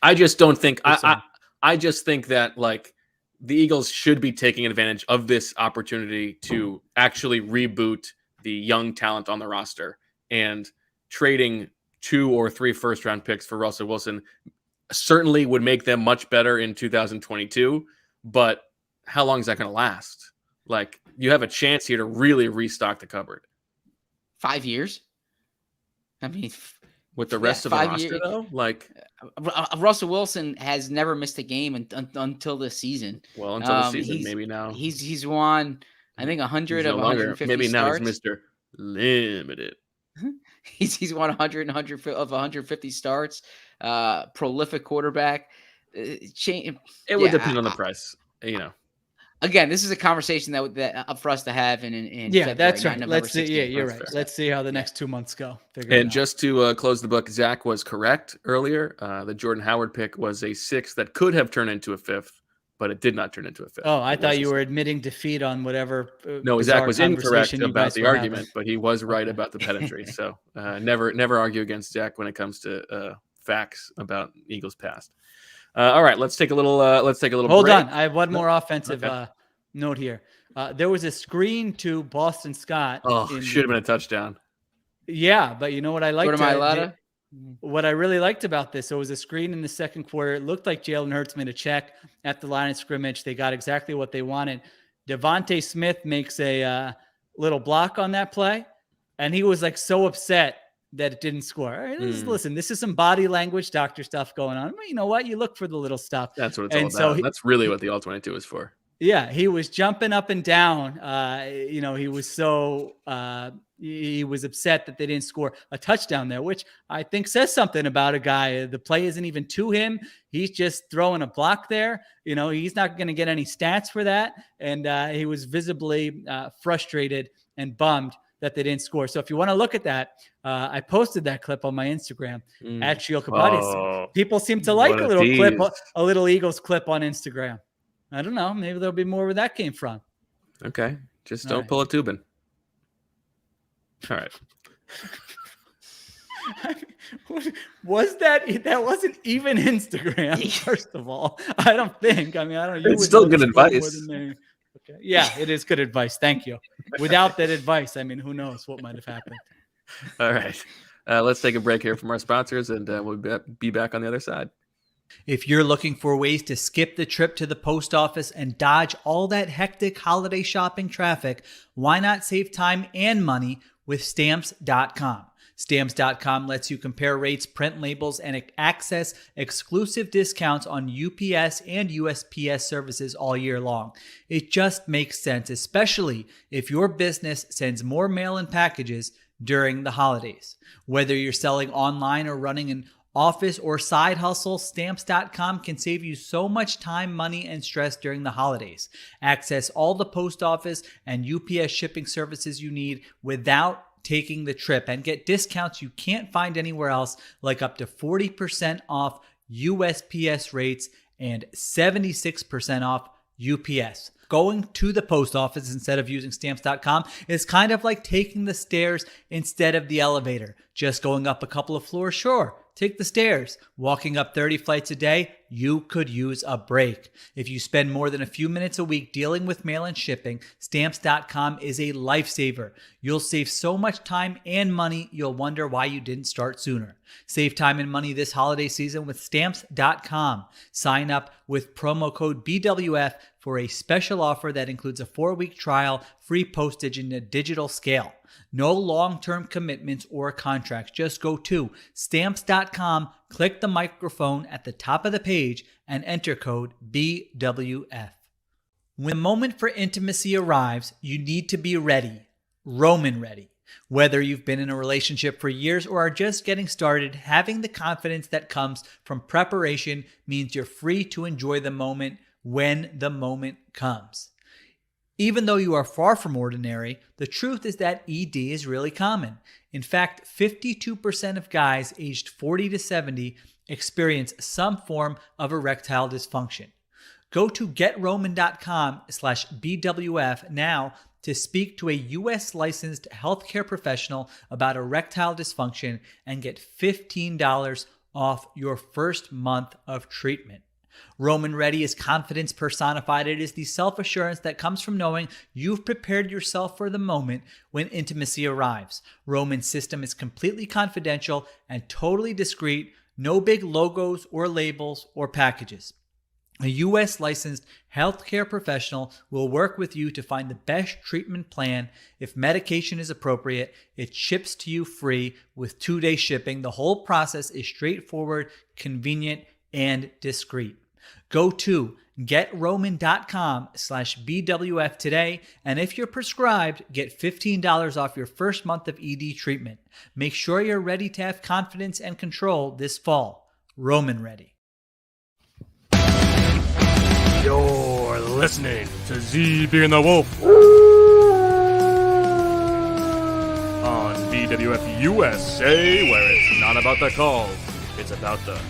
I just don't think, I just think that like the Eagles should be taking advantage of this opportunity to actually reboot the young talent on the roster, and trading 2 or 3 first-round picks for Russell Wilson certainly would make them much better in 2022, but how long is that going to last? Like, you have a chance here to really restock the cupboard. 5 years? I mean, with the rest of the roster, though? Like, Russell Wilson has never missed a game until this season. Well, until the season, maybe now. He's won, I think, 100 of 150 maybe starts. Now he's Mr. Limited. He's won 100 of 150 starts. Prolific quarterback. It would depend on the price, Again, this is a conversation that for us to have in February, that's right. Let's see. 16th. Yeah, you're right. Let's see how the next 2 months go. And just to close the book, Zach was correct earlier. The Jordan Howard pick was a 6th that could have turned into a 5th, but it did not turn into a 5th. Oh, I thought you were admitting defeat on whatever. No, Zach was incorrect about the argument, but he was right about the pedigree. So never argue against Zach when it comes to facts about Eagles past. All right, let's take a little. Hold break. on, I have one more offensive note here. There was a screen to Boston Scott. Oh, should have been a touchdown. Yeah, but you know what I liked? What I really liked about this, it was a screen in the second quarter. It looked like Jalen Hurts made a check at the line of scrimmage. They got exactly what they wanted. Devontae Smith makes a little block on that play, and he was like so upset that it didn't score. All right, listen, this is some body language doctor stuff going on. But you know what? You look for the little stuff. That's what it's all about. That's really what the All-22 is for. Yeah, he was jumping up and down. He was so he was upset that they didn't score a touchdown there, which I think says something about a guy. The play isn't even to him. He's just throwing a block there. He's not going to get any stats for that. And he was visibly frustrated and bummed that they didn't score. So if you want to look at that, I posted that clip on my Instagram at Sheil Kapadia. Oh, people seem to like a little Eagles clip on Instagram. I don't know. Maybe there'll be more where that came from. Okay. Just don't pull a Tubin. All right. Was that wasn't even Instagram, first of all. I don't think. I don't know. It's still good advice. Okay. Yeah, it is good advice. Thank you. Without that advice, who knows what might have happened. All right. Let's take a break here from our sponsors, and we'll be back on the other side. If you're looking for ways to skip the trip to the post office and dodge all that hectic holiday shopping traffic, why not save time and money with Stamps.com. Stamps.com lets you compare rates, print labels, and access exclusive discounts on UPS and USPS services all year long. It just makes sense, especially if your business sends more mail-in packages during the holidays. Whether you're selling online or running an office or side hustle, Stamps.com can save you so much time, money, and stress during the holidays. Access all the post office and UPS shipping services you need without taking the trip, and get discounts you can't find anywhere else, like up to 40% off USPS rates and 76% off UPS. Going to the post office instead of using Stamps.com is kind of like taking the stairs instead of the elevator. Just going up a couple of floors, sure. Take the stairs. Walking up 30 flights a day, you could use a break. If you spend more than a few minutes a week dealing with mail and shipping, Stamps.com is a lifesaver. You'll save so much time and money, you'll wonder why you didn't start sooner. Save time and money this holiday season with Stamps.com. Sign up with promo code BWF for a special offer that includes a 4-week trial, free postage, and a digital scale. No long-term commitments or contracts. Just go to Stamps.com, click the microphone at the top of the page, and enter code BWF. When the moment for intimacy arrives, you need to be ready. Roman ready. Whether you've been in a relationship for years or are just getting started, having the confidence that comes from preparation means you're free to enjoy the moment when the moment comes. Even though you are far from ordinary, the truth is that ED is really common. In fact, 52% of guys aged 40 to 70 experience some form of erectile dysfunction. Go to GetRoman.com/BWF now to speak to a U.S. licensed healthcare professional about erectile dysfunction and get $15 off your first month of treatment. Roman Ready is confidence personified. It is the self-assurance that comes from knowing you've prepared yourself for the moment when intimacy arrives. Roman's system is completely confidential and totally discreet. No big logos or labels or packages. A U.S. licensed healthcare professional will work with you to find the best treatment plan. If medication is appropriate, it ships to you free with 2-day shipping. The whole process is straightforward, convenient, and discreet. Go to GetRoman.com/BWF today, and if you're prescribed, get $15 off your first month of ED treatment. Make sure you're ready to have confidence and control this fall. Roman Ready. You're listening to ZB and the Wolf on BWF USA, where it's not about the calls, it's about the...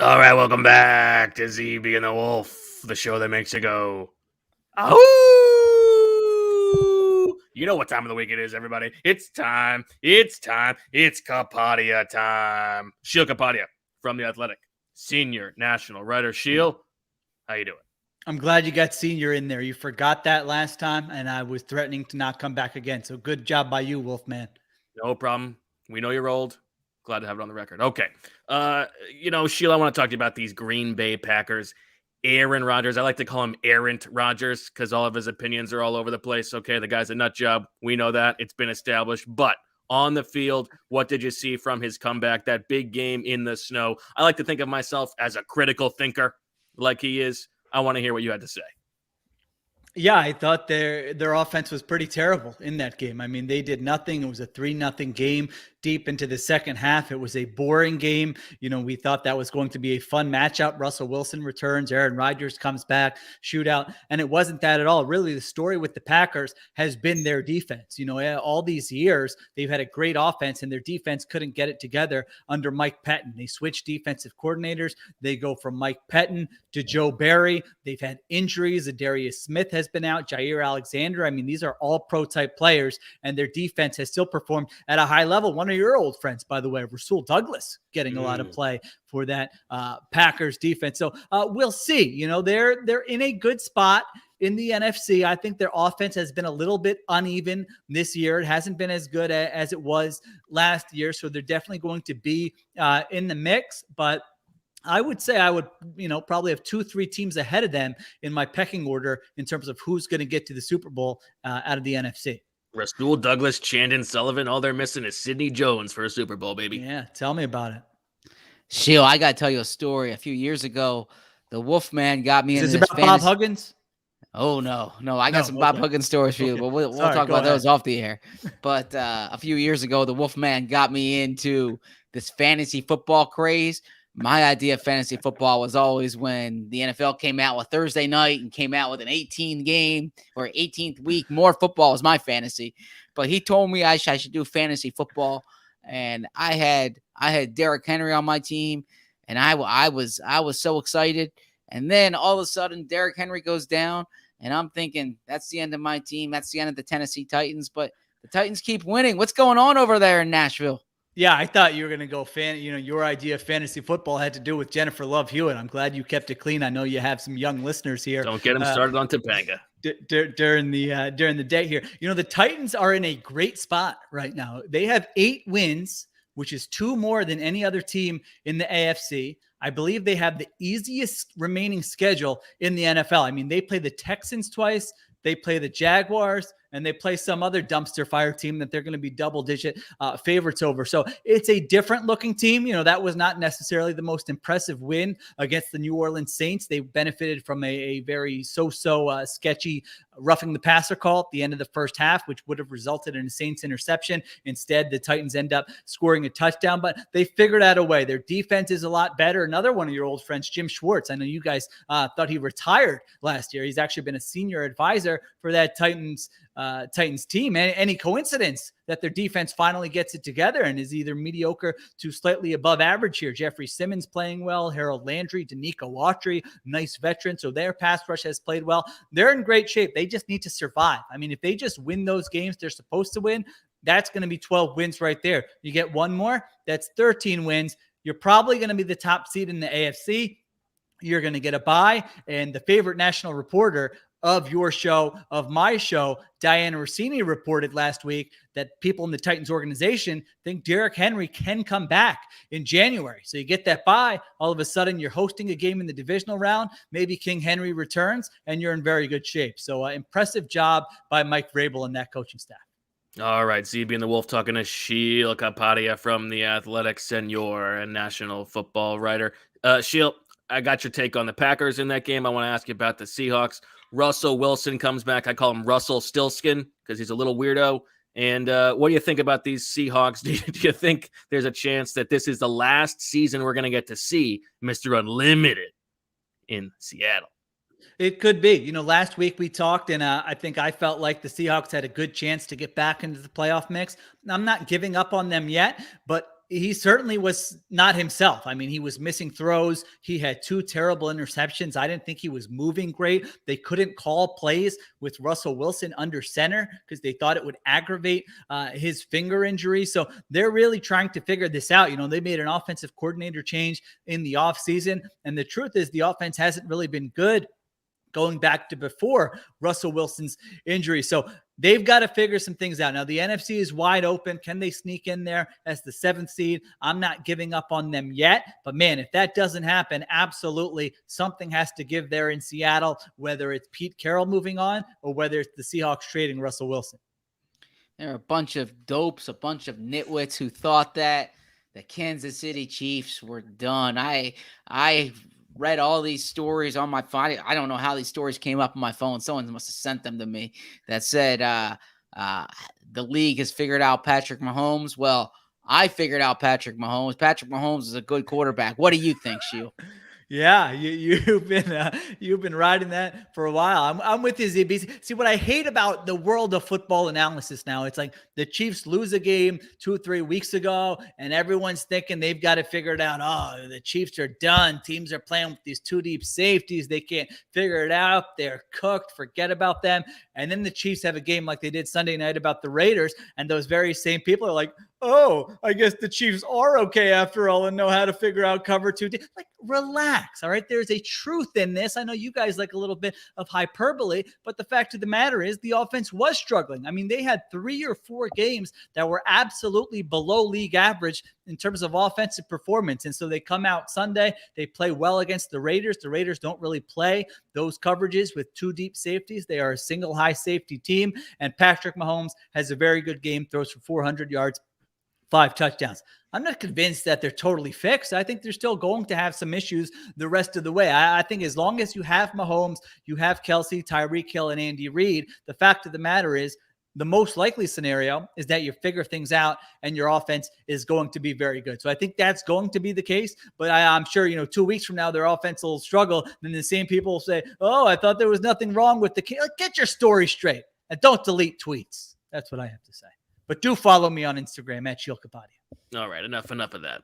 All right, welcome back to ZB and the Wolf, the show that makes you go, "Ahoo!" You know what time of the week it is, everybody. It's time. It's Kapadia time. Sheil Kapadia from The Athletic, senior national writer. Sheil, how you doing? I'm glad you got senior in there. You forgot that last time, and I was threatening to not come back again. So good job by you, Wolfman. No problem. We know you're old. Glad to have it on the record. Okay. Sheila, I want to talk to you about these Green Bay Packers. Aaron Rodgers. I like to call him Errant Rodgers because all of his opinions are all over the place. Okay, the guy's a nut job. We know that. It's been established. But on the field, what did you see from his comeback, that big game in the snow? I like to think of myself as a critical thinker like he is. I want to hear what you had to say. Yeah, I thought their offense was pretty terrible in that game. I mean, they did nothing. It was a 3-0 game deep into the second half. It was a boring game. We thought that was going to be a fun matchup. Russell Wilson returns, Aaron Rodgers comes back, shootout, and it wasn't that at all. Really, the story with the Packers has been their defense. All these years, they've had a great offense, and their defense couldn't get it together under Mike Pettin. They switched defensive coordinators. They go from Mike Pettin to Joe Barry. They've had injuries. Adarius Smith has been out, Jair Alexander. I mean, these are all pro-type players, and their defense has still performed at a high level. One of your old friends, by the way, Rasul Douglas, getting a lot of play for that Packers defense. So we'll see. They're in a good spot in the NFC. I think their offense has been a little bit uneven this year. It hasn't been as good as it was last year. So they're definitely going to be in the mix, but I would say I would, probably have 2-3 teams ahead of them in my pecking order in terms of who's going to get to the Super Bowl out of the NFC. Rasul Douglas, Chandon Sullivan, all they're missing is Sidney Jones for a Super Bowl, baby. Yeah, tell me about it. Sheil, I got to tell you a story. A few years ago, the Wolf man got me into Is this this about Bob Huggins? Oh, no. I got some Bob Huggins stories for you, but we'll Sorry, talk go about those ahead. off the air. But a few years ago, the Wolfman got me into this fantasy football craze. My idea of fantasy football was always when the NFL came out with Thursday night and came out with an 18 game or 18th week. More football was my fantasy. But he told me I should do fantasy football. And I had Derrick Henry on my team, and I was so excited. And then all of a sudden, Derrick Henry goes down, and I'm thinking that's the end of my team. That's the end of the Tennessee Titans. But the Titans keep winning. What's going on over there in Nashville? Yeah, I thought you were going to go your idea of fantasy football had to do with Jennifer Love Hewitt. I'm glad you kept it clean. I know you have some young listeners here. Don't get them started on Topanga. During the day here. The Titans are in a great spot right now. They have 8 wins, which is 2 more than any other team in the AFC. I believe they have the easiest remaining schedule in the NFL. I mean, they play the Texans twice, they play the Jaguars, and they play some other dumpster fire team that they're going to be double-digit favorites over. So it's a different-looking team. That was not necessarily the most impressive win against the New Orleans Saints. They benefited from a very so-so sketchy roughing the passer call at the end of the first half, which would have resulted in a Saints interception. Instead, the Titans end up scoring a touchdown, but they figured out a way. Their defense is a lot better. Another one of your old friends, Jim Schwartz. I know you guys thought he retired last year. He's actually been a senior advisor for that Titans team. And any coincidence that their defense finally gets it together and is either mediocre to slightly above average here? Jeffrey Simmons playing well, Harold Landry, Danico Autry, nice veteran. So their pass rush has played well. They're in great shape. They just need to survive. I mean, if they just win those games they're supposed to win, that's going to be 12 wins right there. You get one more, that's 13 wins. You're probably going to be the top seed in the AFC. You're going to get a bye. And the favorite national reporter of your show, of my show, Diana Rossini, reported last week that people in the Titans organization think Derrick Henry can come back in January. So you get that bye, all of a sudden you're hosting a game in the divisional round, maybe King Henry returns, and you're in very good shape. So impressive job by Mike Vrabel and that coaching staff. All right, ZB and the Wolf talking to Sheil Kapadia from The Athletic, senior and national football writer. Sheil, I got your take on the Packers in that game. I want to ask you about the Seahawks. Russell Wilson comes back. I call him Russell Stillskin because he's a little weirdo. And what do you think about these Seahawks? Do you think there's a chance that this is the last season we're going to get to see Mr. Unlimited in Seattle? It could be. Last week we talked, and I think I felt like the Seahawks had a good chance to get back into the playoff mix. I'm not giving up on them yet, but he certainly was not himself. I mean, he was missing throws. He had 2 terrible interceptions. I didn't think he was moving great. They couldn't call plays with Russell Wilson under center because they thought it would aggravate his finger injury. So they're really trying to figure this out. They made an offensive coordinator change in the offseason, and the truth is the offense hasn't really been good going back to before Russell Wilson's injury. So they've got to figure some things out. Now, the NFC is wide open. Can they sneak in there as the 7th seed? I'm not giving up on them yet. But, man, if that doesn't happen, absolutely something has to give there in Seattle, whether it's Pete Carroll moving on or whether it's the Seahawks trading Russell Wilson. There are a bunch of dopes, a bunch of nitwits who thought that the Kansas City Chiefs were done. I read all these stories on my phone. I don't know how these stories came up on my phone. Someone must have sent them to me that said the league has figured out Patrick Mahomes. Well, I figured out Patrick Mahomes. Patrick Mahomes is a good quarterback. What do you think, Sheil? Yeah, you've been riding that for a while. I'm with you, ZB. See, what I hate about the world of football analysis now, it's like the Chiefs lose a game 2 or 3 weeks ago, and everyone's thinking they've got to figure it out. Oh, the Chiefs are done. Teams are playing with these 2 deep safeties. They can't figure it out. They're cooked. Forget about them. And then the Chiefs have a game like they did Sunday night about the Raiders, and those very same people are like, oh, I guess the Chiefs are okay after all and know how to figure out cover 2. Like, relax. facts. All right. There's a truth in this. I know you guys like a little bit of hyperbole, but the fact of the matter is the offense was struggling. I mean, they had 3 or 4 games that were absolutely below league average in terms of offensive performance. And so they come out Sunday, they play well against the Raiders. The Raiders don't really play those coverages with 2 deep safeties. They are a single high safety team. And Patrick Mahomes has a very good game, throws for 400 yards, 5 touchdowns. I'm not convinced that they're totally fixed. I think they're still going to have some issues the rest of the way. I think as long as you have Mahomes, you have Kelsey, Tyreek Hill, and Andy Reid, the fact of the matter is the most likely scenario is that you figure things out and your offense is going to be very good. So I think that's going to be the case. But I'm sure, 2 weeks from now, their offense will struggle. Then the same people will say, oh, I thought there was nothing wrong with the kid. Get your story straight and don't delete tweets. That's what I have to say. But do follow me on Instagram at Sheil Kapadia. All right, enough of that.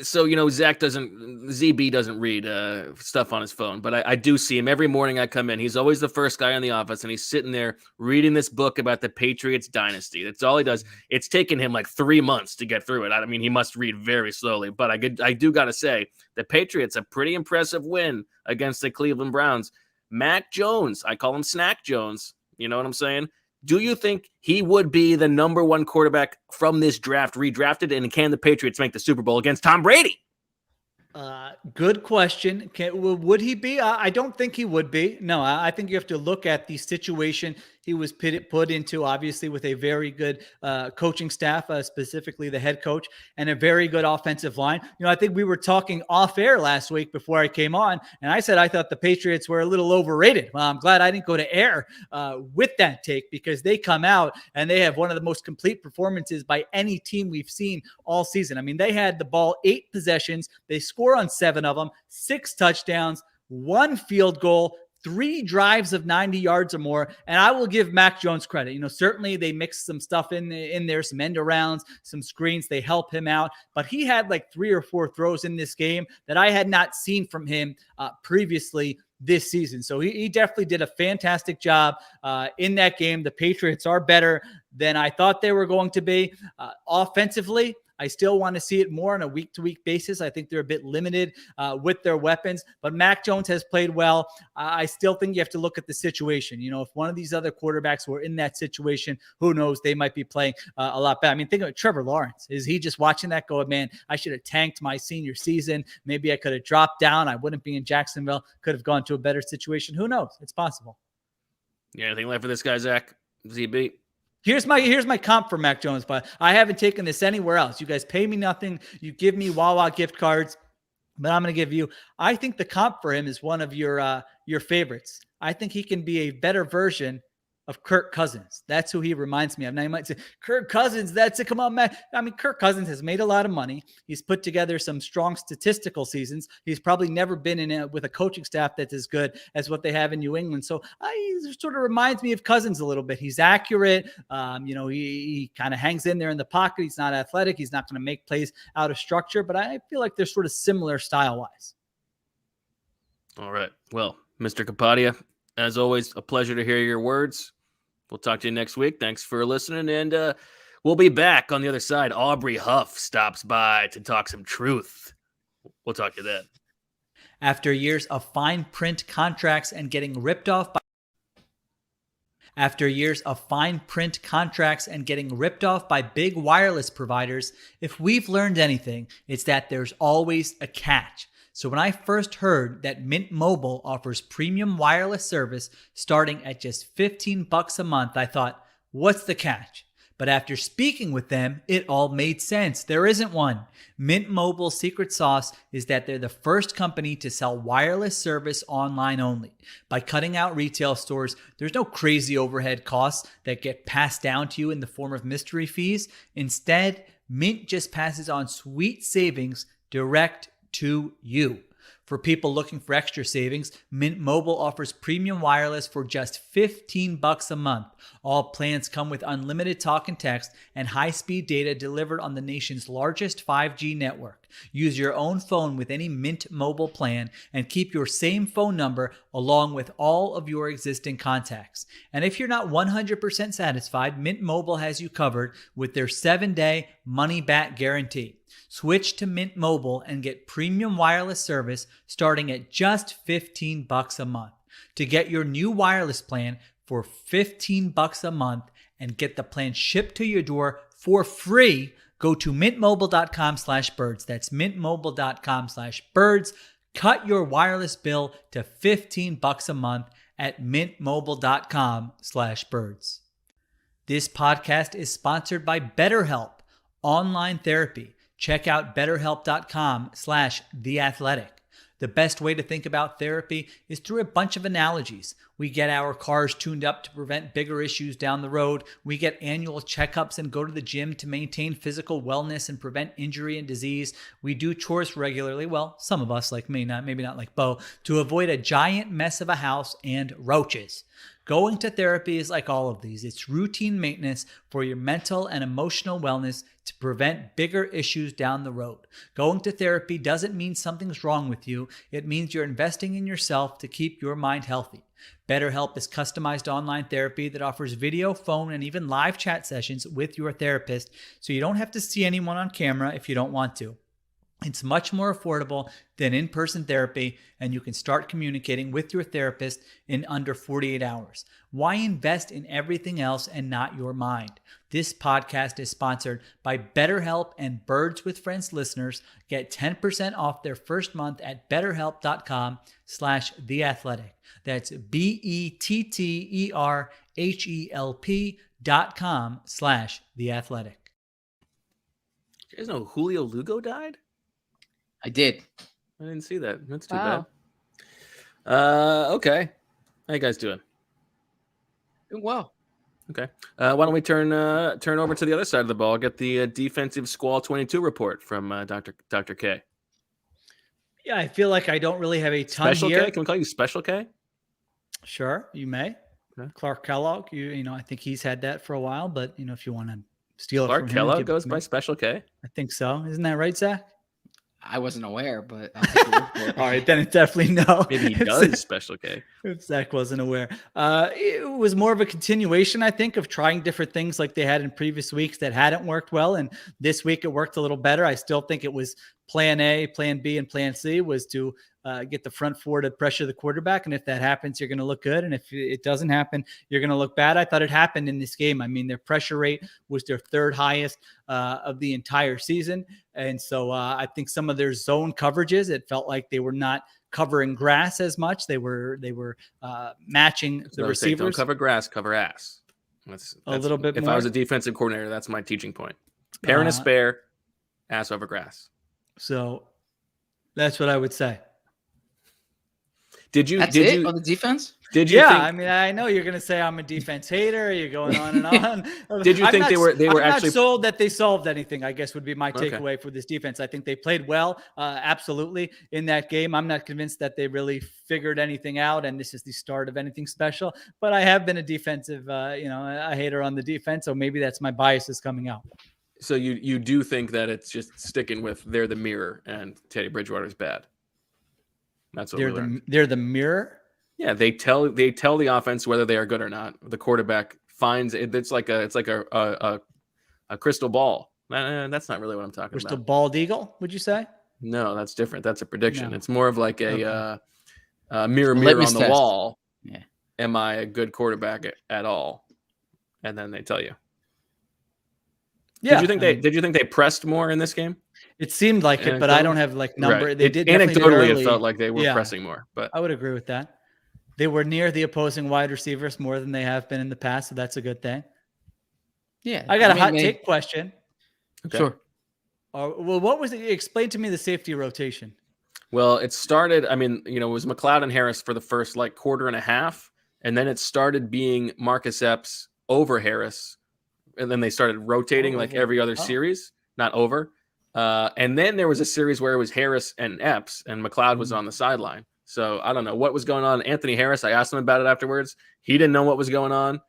So, ZB doesn't read stuff on his phone, but I do see him every morning I come in. He's always the first guy in the office, and he's sitting there reading this book about the Patriots dynasty. That's all he does. It's taken him like 3 months to get through it. I mean, he must read very slowly, but I do got to say, the Patriots, a pretty impressive win against the Cleveland Browns. Mac Jones, I call him Snack Jones. You know what I'm saying? Do you think he would be the number 1 quarterback from this draft, redrafted? And can the Patriots make the Super Bowl against Tom Brady? Good question. Would he be? I don't think he would be. No, I think you have to look at the situation he was put into, obviously, with a very good coaching staff, specifically the head coach, and a very good offensive line. I think we were talking off air last week before I came on, and I said I thought the Patriots were a little overrated. Well, I'm glad I didn't go to air with that take, because they come out and they have one of the most complete performances by any team we've seen all season. I mean, they had the ball 8 possessions. They score on 7 of them, 6 touchdowns, 1 field goal, 3 drives of 90 yards or more. And I will give Mac Jones credit. Certainly they mixed some stuff in there, some end arounds, some screens. They help him out. But he had like 3 or 4 throws in this game that I had not seen from him previously this season. So he definitely did a fantastic job in that game. The Patriots are better than I thought they were going to be. Offensively, I still want to see it more on a week-to-week basis. I think they're a bit limited with their weapons, but Mac Jones has played well. I still think you have to look at the situation. If one of these other quarterbacks were in that situation, who knows, they might be playing a lot better. I mean, think of Trevor Lawrence. Is he just watching that go, man, I should have tanked my senior season. Maybe I could have dropped down. I wouldn't be in Jacksonville. Could have gone to a better situation. Who knows? It's possible. Yeah, anything left for this guy, Zach? ZB? Here's my comp for Mac Jones, but I haven't taken this anywhere else. You guys pay me nothing. You give me Wawa gift cards, but I'm going to give you. I think the comp for him is one of your favorites. I think he can be a better version of Kirk Cousins. That's who he reminds me of. Now you might say, Kirk Cousins, that's it. Come on, man. I mean, Kirk Cousins has made a lot of money. He's put together some strong statistical seasons. He's probably never been with a coaching staff that's as good as what they have in New England. So he sort of reminds me of Cousins a little bit. He's accurate. He kind of hangs in there in the pocket. He's not athletic. He's not going to make plays out of structure, but I feel like they're sort of similar style-wise. All right. Well, Mr. Kapadia, as always, a pleasure to hear your words. We'll talk to you next week. Thanks for listening, and we'll be back on the other side. Aubrey Huff stops by to talk some truth. We'll talk to you then. After years of fine print contracts and getting ripped off by big wireless providers, if we've learned anything, it's that there's always a catch. So when I first heard that Mint Mobile offers premium wireless service starting at just $15 a month, I thought, what's the catch? But after speaking with them, it all made sense. There isn't one. Mint Mobile's secret sauce is that they're the first company to sell wireless service online only. By cutting out retail stores, there's no crazy overhead costs that get passed down to you in the form of mystery fees. Instead, Mint just passes on sweet savings direct to you. For people looking for extra savings, Mint Mobile offers premium wireless for just $15 a month. All plans come with unlimited talk and text and high-speed data delivered on the nation's largest 5G network. Use your own phone with any Mint Mobile plan and keep your same phone number along with all of your existing contacts. And if you're not 100% satisfied, Mint Mobile has you covered with their 7-day money-back guarantee. Switch to Mint Mobile and get premium wireless service starting at just $15 a month. To get your new wireless plan for $15 a month and get the plan shipped to your door for free, go to mintmobile.com/birds. That's mintmobile.com/birds. Cut your wireless bill to $15 a month at mintmobile.com/birds. This podcast is sponsored by BetterHelp Online Therapy. Check out betterhelp.com/theathletic. The best way to think about therapy is through a bunch of analogies. We get our cars tuned up to prevent bigger issues down the road. We get annual checkups and go to the gym to maintain physical wellness and prevent injury and disease. We do chores regularly, well, some of us like me, maybe not like Bo, to avoid a giant mess of a house and roaches. Going to therapy is like all of these. It's routine maintenance for your mental and emotional wellness to prevent bigger issues down the road. Going to therapy doesn't mean something's wrong with you. It means you're investing in yourself to keep your mind healthy. BetterHelp is customized online therapy that offers video, phone, and even live chat sessions with your therapist, so you don't have to see anyone on camera if you don't want to. It's much more affordable than in-person therapy, and you can start communicating with your therapist in under 48 hours. Why invest in everything else and not your mind? This podcast is sponsored by BetterHelp, and Birds with Friends listeners get 10% off their first month at betterhelp.com/theathletic. That's BETTERHELP.com/theathletic. You guys know Julio Lugo died? I did. I didn't see that. That's too Wow. bad. Okay. How you guys doing? Doing well. Okay. Why don't we turn over to the other side of the ball? Get the defensive Squall 22 report from Dr. K. Yeah, I feel like I don't really have a ton Special here. K? Can we call you Special K? Sure, you may. Okay. Clark Kellogg, you know, I think he's had that for a while, but you know, if you want to steal it Clark from him, Kellogg give it goes to by me. Special K. I think so. Isn't that right, Zach? I wasn't aware, but I'll take a look for it. All right, then it's definitely no. Maybe he does Special K. If Zach wasn't aware. It was more of a continuation, I think, of trying different things like they had in previous weeks that hadn't worked well. And this week it worked a little better. I still think it was plan A, plan B, and plan C was to get the front four to pressure the quarterback. And if that happens, you're going to look good. And if it doesn't happen, you're going to look bad. I thought it happened in this game. I mean, their pressure rate was their third highest of the entire season. And so I think some of their zone coverages, it felt like they were not covering grass as much. They were matching the receivers. Don't cover grass, cover ass. That's a little bit if more. I was a defensive coordinator, that's my teaching point. Pair and a spare, ass over grass. So that's what I would say. That's it on the defense? Did you? Yeah, think, I mean, I know you're going to say I'm a defense hater. You're going on and on. Did you think they were I'm actually not sold that they solved anything? I guess would be my Okay. takeaway for this defense. I think they played well, absolutely, in that game. I'm not convinced that they really figured anything out, and this is the start of anything special. But I have been a defensive, a hater on the defense, so maybe that's my biases coming out. So you do think that it's just sticking with they're the mirror and Teddy Bridgewater's bad? That's what They're the mirror. Yeah, they tell the offense whether they are good or not. The quarterback finds it. It's like a crystal ball. That's not really what I'm talking Crystal about. bald eagle, would you say? No, that's different. That's a prediction. No. It's more of like a mirror Litmus on the test. wall. Yeah. Am I a good quarterback at all? And then they tell you. Yeah. Did you think they pressed more in this game? It seemed like it, but I don't have like number. Right. They did definitely did Anecdotally, early. it felt like they were Yeah. pressing more. But I would agree with that. They were near the opposing wide receivers more than they have been in the past, so that's a good thing. Yeah. I got a hot mean, take question. okay. Sure. Well, what was it? Explain to me the safety rotation. Well, it started. I mean, it was McLeod and Harris for the first quarter and a half, and then it started being Marcus Epps over Harris, and then they started rotating like every other series, not over. And then there was a series where it was Harris and Epps, and McLeod was on the sideline. So I don't know what was going on. Anthony Harris, I asked him about it afterwards. He didn't know what was going on.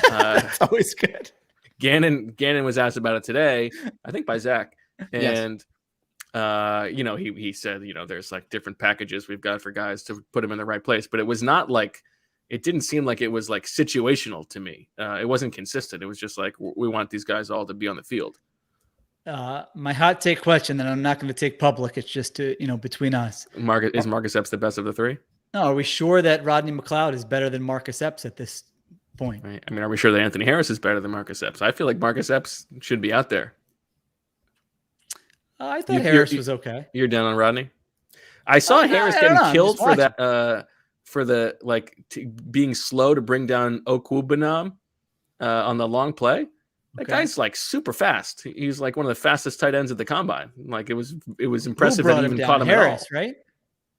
That's always good. Gannon was asked about it today, I think by Zach. And, he said, there's like different packages we've got for guys to put them in the right place. But it was not like, it didn't seem like it was like situational to me. It wasn't consistent. It was just like, we want these guys all to be on the field. my hot take question that I'm not going to take public. It's just to, between us. Is Marcus Epps the best of the three? No, are we sure that Rodney McLeod is better than Marcus Epps at this point? Right. I mean, are we sure that Anthony Harris is better than Marcus Epps? I feel like Marcus Epps should be out there. I thought Harris was okay. You're down on Rodney? I saw Harris getting killed for that, for the being slow to bring down Okwubanam on the long play. That guy's like super fast. He's like one of the fastest tight ends at the combine. Like it was impressive that he even caught him Harris, at all. Right?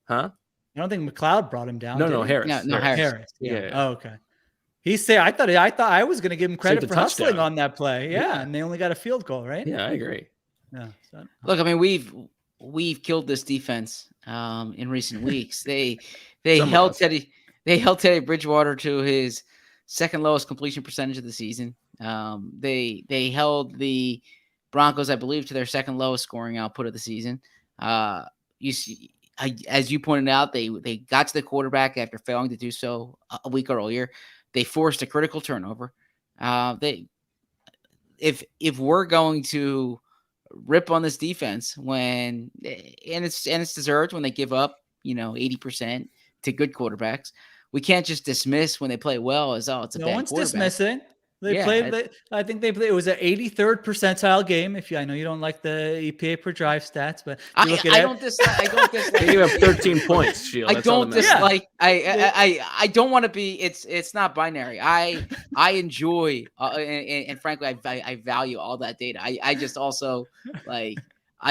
Huh? I don't think McLeod brought him down. No, Harris. No, Harris. Yeah. Oh, okay. He said, I thought I was going to give him credit for hustling on that play. Yeah, and they only got a field goal, right? Yeah, I agree. Yeah. Look, I mean, we've killed this defense in recent weeks. They held Teddy Bridgewater to his second lowest completion percentage of the season. They held the Broncos, I believe, to their second lowest scoring output of the season. As you pointed out, they got to the quarterback after failing to do so a week earlier. They forced a critical turnover. If we're going to rip on this defense and it's deserved when they give up 80% to good quarterbacks, we can't just dismiss when they play well as it's a bad quarterback. No one's dismissing. They played. I think they played. It was an 83rd percentile game. I know you don't like the EPA per drive stats, but I don't dislike. You have 13 points, Sheil. I don't dislike. I don't want to be. It's not binary. I enjoy and frankly I value all that data. I just also I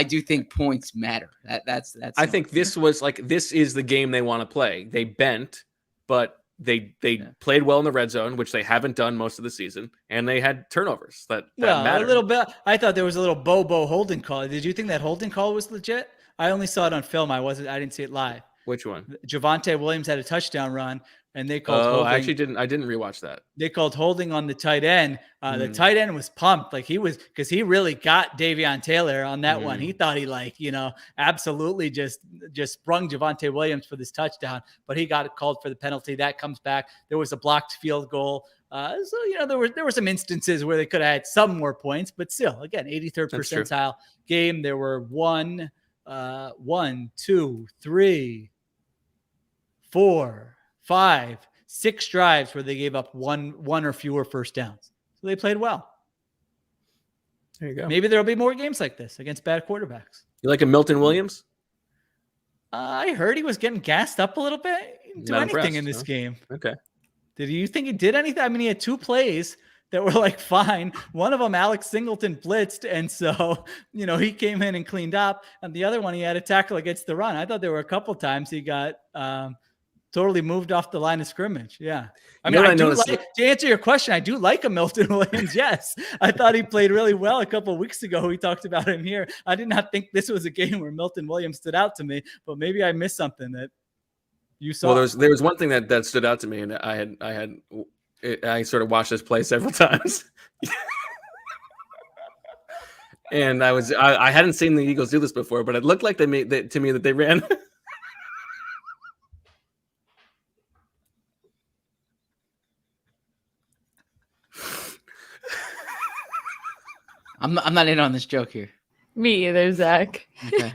do think points matter. That's. I think this is the game they want to play. They bent, but they played well in the red zone, which they haven't done most of the season, and they had turnovers that mattered. A little bit. I thought there was a little Bobo holding call. Did you think that holding call was legit? I only saw it on film. I didn't see it live. Which one? Javonte Williams had a touchdown run, and they called holding. I didn't rewatch that. They called holding on the tight end. The tight end was pumped. Because he really got Davion Taylor on that one. He thought he absolutely just sprung Javonte Williams for this touchdown, but he got called for the penalty. That comes back. There was a blocked field goal. There were some instances where they could have had some more points, but still, again, 83rd percentile game. There were 1, 2, 3, 4, 5, 6 drives where they gave up one or fewer first downs. So they played well. There you go. Maybe there'll be more games like this against bad quarterbacks. You like a Milton Williams? I heard he was getting gassed up a little bit. He didn't do anything in this game. Okay. Did you think he did anything? I mean, he had 2 plays that were fine. One of them, Alex Singleton blitzed. And so, he came in and cleaned up. And the other one, he had a tackle against the run. I thought there were a couple times he got totally moved off the line of scrimmage. Yeah. I mean, to answer your question, I do like a Milton Williams. Yes. I thought he played really well a couple of weeks ago. We talked about him here. I did not think this was a game where Milton Williams stood out to me, but maybe I missed something that you saw. Well, there was one thing that stood out to me, and I sort of watched this play several times. And I hadn't seen the Eagles do this before, but it looked like to me that they ran. I'm not in on this joke here. Me either, Zach. Okay.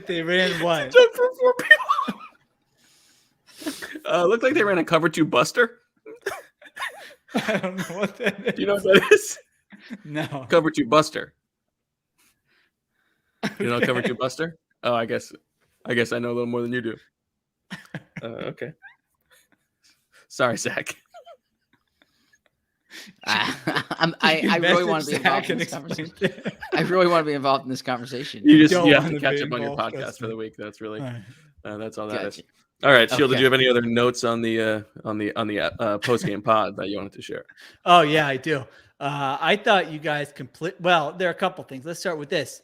They ran what? For 4 people. Looked like they ran a cover 2 buster. I don't know what that is. Do you know what that is? No. Cover 2 buster. You know cover 2 buster? Oh, I guess I know a little more than you do. Okay. Sorry, Zach. I really want to be involved in this conversation. I really want to be involved in this conversation. You have to catch up on your podcast for the week. That's really that's all that is. All right, Sheil, did you have any other notes on the post game pod that you wanted to share? Oh yeah, I do. I thought you guys well, there are a couple things. Let's start with this.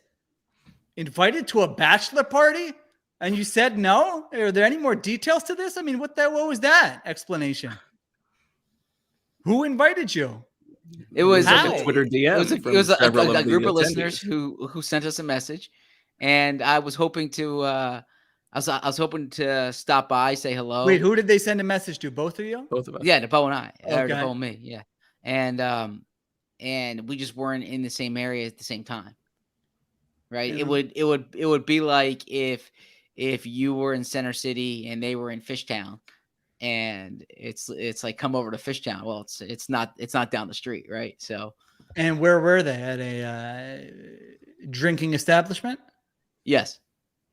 Invited to a bachelor party and you said no? Are there any more details to this? I mean, what was that explanation? Who invited you? It was a Twitter DM. It was a group of listeners who sent us a message, and I was hoping to I was hoping to stop by, say hello. Wait, who did they send a message to? Both of you? Both of us. Yeah, to Bo and I, okay. or to Bo and me. Yeah, and and we just weren't in the same area at the same time. Right? Yeah. It would be like if you were in Center City and they were in Fishtown, and it's like, come over to Fishtown. Well, it's not down the street, right? So. And where were they? At a drinking establishment? Yes.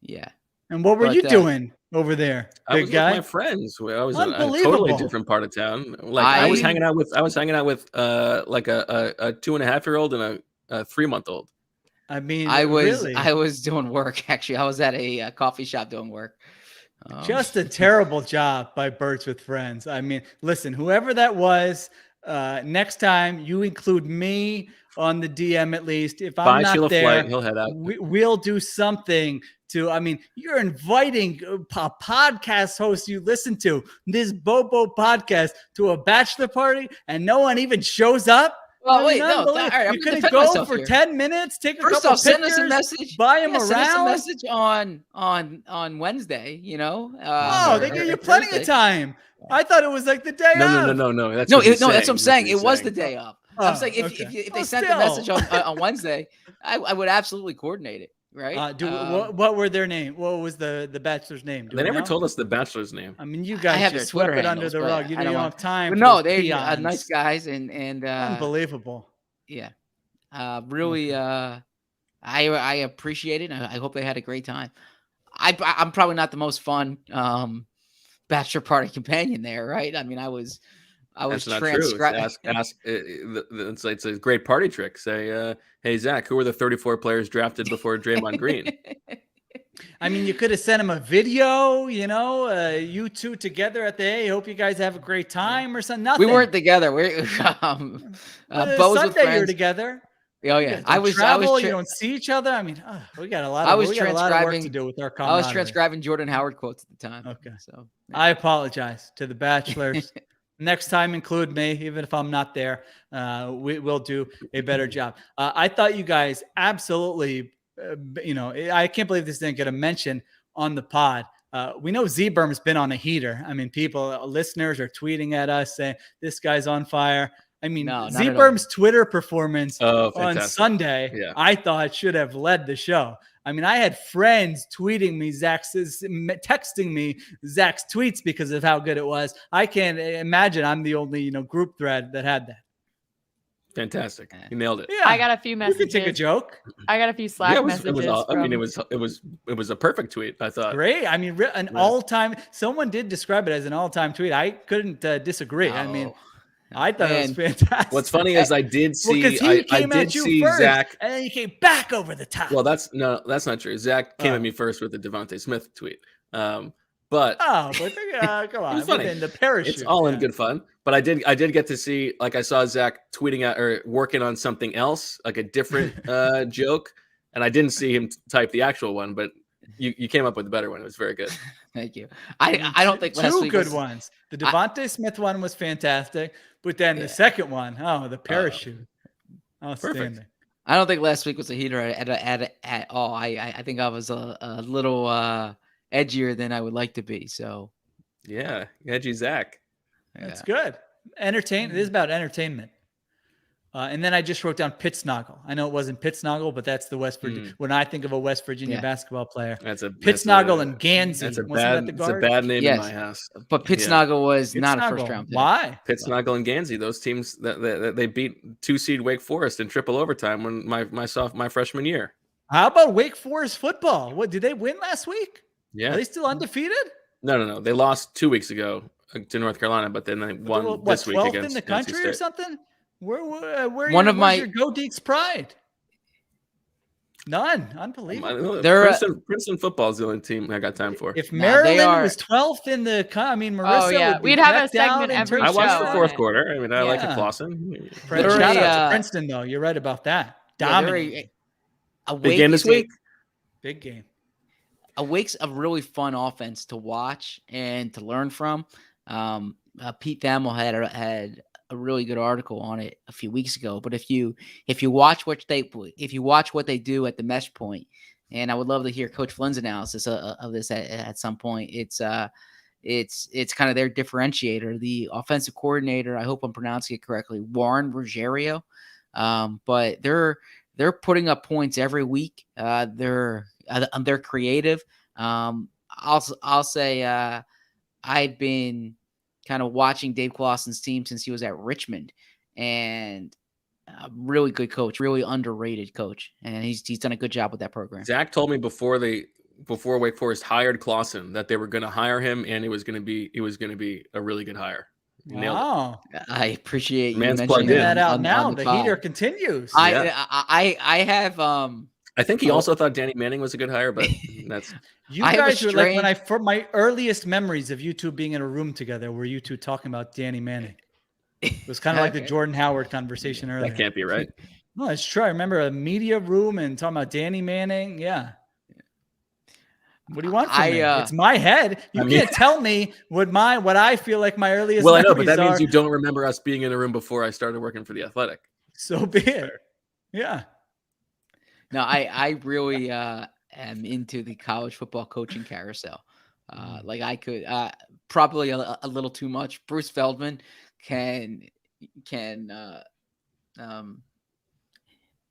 Yeah. And what were you doing over there, I was big guy? with my friends. I was in a Unbelievable. totally different part of town. Like I was hanging out with like a 2.5-year-old and a 3-month-old. I mean, I really, was doing work. Actually, I was at a coffee shop doing work. just a terrible job by Birds with Friends. I mean, listen, whoever that was, next time you include me on the DM at least. If I'm not there, he'll head out. We'll do something to. I mean, you're inviting a podcast host you listen to, this Bobo podcast, to a bachelor party, and no one even shows up. Well, wait, no. All right, you couldn't go for 10 minutes, take a couple pictures, send us a message, buy them around. Send us a message on Wednesday. You know. They gave you plenty of time. I thought it was like the day of. No. That's what I'm saying. It was the day of. I'm saying if they sent the message on Wednesday, I would absolutely coordinate it. Right? What were their name? What was the bachelor's name? They never told us the bachelor's name. I mean, you guys just swept it under the rug. You don't have time. But no, they're nice guys and unbelievable. Yeah, really. I appreciate it. I hope they had a great time. I'm probably not the most fun bachelor party companion there, right? I mean, I was transcribing. It's a great party trick. Say, hey Zach, who were the 34 players drafted before Draymond Green? I mean, you could have sent him a video, you two together at the hey, hope you guys have a great time or something. Nothing. We weren't together. We're Sunday you're together. Oh yeah, you don't see each other. I mean, we got a lot of work to do with our camaraderie. I was transcribing Jordan Howard quotes at the time. Okay, so yeah. I apologize to the bachelors. Next time, include me, even if I'm not there. We will do a better job. I thought you guys absolutely, I can't believe this didn't get a mention on the pod. We know Z-Berm's been on a heater. I mean, listeners are tweeting at us saying this guy's on fire. I mean, Z-Berm's Twitter performance on Sunday, I thought should have led the show. I mean, I had friends tweeting me texting me Zach's tweets because of how good it was. I can't imagine I'm the only, group thread that had that. Fantastic. You nailed it. Yeah. I got a few messages. You could take a joke. I got a few Slack messages. It was a perfect tweet, I thought. Great. I mean, all-time. Someone did describe it as an all-time tweet. I couldn't disagree. I mean, I thought it was fantastic. What's funny is I did see Zach, and then he came back over the top. Well, that's not true. Zach came at me first with the Devontae Smith tweet. Come on, funny. The parachute. It's all in good fun. But I did get to see, like, I saw Zach tweeting out or working on something else, like a different joke, and I didn't see him type the actual one, but you came up with a better one. It was very good. Thank you. I don't think two good ones. The Devontae Smith one was fantastic, but then the second one, the parachute. Outstanding. Perfect. I don't think last week was a heater at all. I think I was a little edgier than I would like to be. So yeah, edgy Zach. That's good. It is about entertainment. And then I just wrote down Pitsnoggle. I know it wasn't Pitsnoggle, but that's the West Virginia. When I think of a West Virginia basketball player, Pitsnoggle and Gansey. That's a bad name in my house. But Pitsnoggle was not a first round pick. Why? Pitsnoggle and Gansey, those teams that they beat 2-seed Wake Forest in triple overtime when my freshman year. How about Wake Forest football? What did they win last week? Yeah, are they still undefeated? No. They lost 2 weeks ago to North Carolina, but then they won this week against in the country or something. Where's your Go Deeks pride? None. Unbelievable. Princeton football is the only team I got time for. If Maryland was 12th in the, Marissa we'd have a segment every show. I watched the fourth quarter. I mean, I like a Clausen. Shout out to Princeton, though. You're right about that. Dominating. Big game this week. Big game. Wake's a really fun offense to watch and to learn from. Pete Thamel had a really good article on it a few weeks ago. But if you watch what they do at the mesh point, and I would love to hear Coach Flynn's analysis of this at some point. It's kind of their differentiator. The offensive coordinator, I hope I'm pronouncing it correctly, Warren Ruggiero. But they're putting up points every week. They're creative. I'll say I've been kind of watching Dave Clawson's team since he was at Richmond, and really good coach, really underrated coach, and he's done a good job with that program. Zach told me before Wake Forest hired Clawson that they were going to hire him, and it was going to be a really good hire. Wow. I appreciate you Man's mentioning that out on now. the The pod. heater continues. I have I think he also thought Danny Manning was a good hire, but that's You I have a guys were like strange- for my earliest memories of you two being in a room together were you two talking about Danny Manning. It was kind of like the Okay. Jordan Howard conversation earlier. that can't be right. No, it's true. I remember a media room and talking about Danny Manning. Yeah. What do you want from me? It's my head. You can't tell me what I feel like my earliest Well, I memories know, but that means are. you don't remember us being in a room before I started working for the Athletic. So be it. Yeah. No, I really am into the college football coaching carousel. Like I could probably a little too much. Bruce Feldman can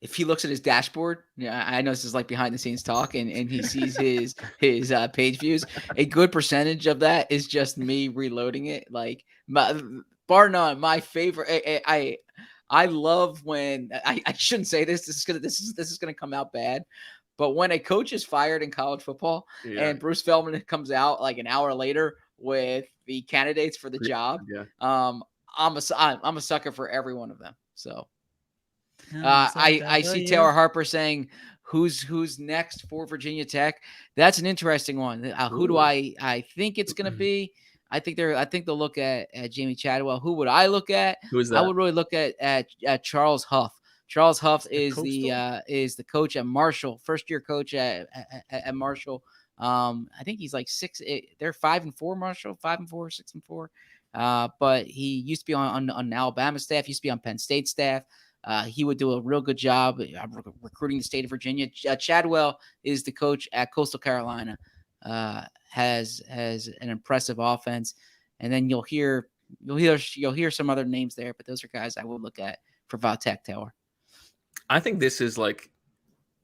if he looks at his dashboard, I know this is like behind the scenes talk, and he sees his page views. A good percentage of that is just me reloading it. Like bar none, my favorite. I love when I shouldn't say this. This is gonna come out bad. But when a coach is fired in college football and Bruce Feldman comes out like an hour later with the candidates for the job, I'm a sucker for every one of them. So I see Taylor Harper saying who's next for Virginia Tech. That's an interesting one. Who do I think it's going to be? I think they'll look at Jamie Chadwell. Who would I look at? Who is that? I would really look at Charles Huff. Charles Huff is the coach at Marshall, first year coach at Marshall. I think he's like they're 5-4 Marshall, 5-4, 6-4. But he used to be on Alabama staff, used to be on Penn State staff. He would do a real good job recruiting the state of Virginia. Chadwell is the coach at Coastal Carolina. Has an impressive offense, and then you'll hear some other names there, but those are guys I would look at for Valtech Tower. I think this is like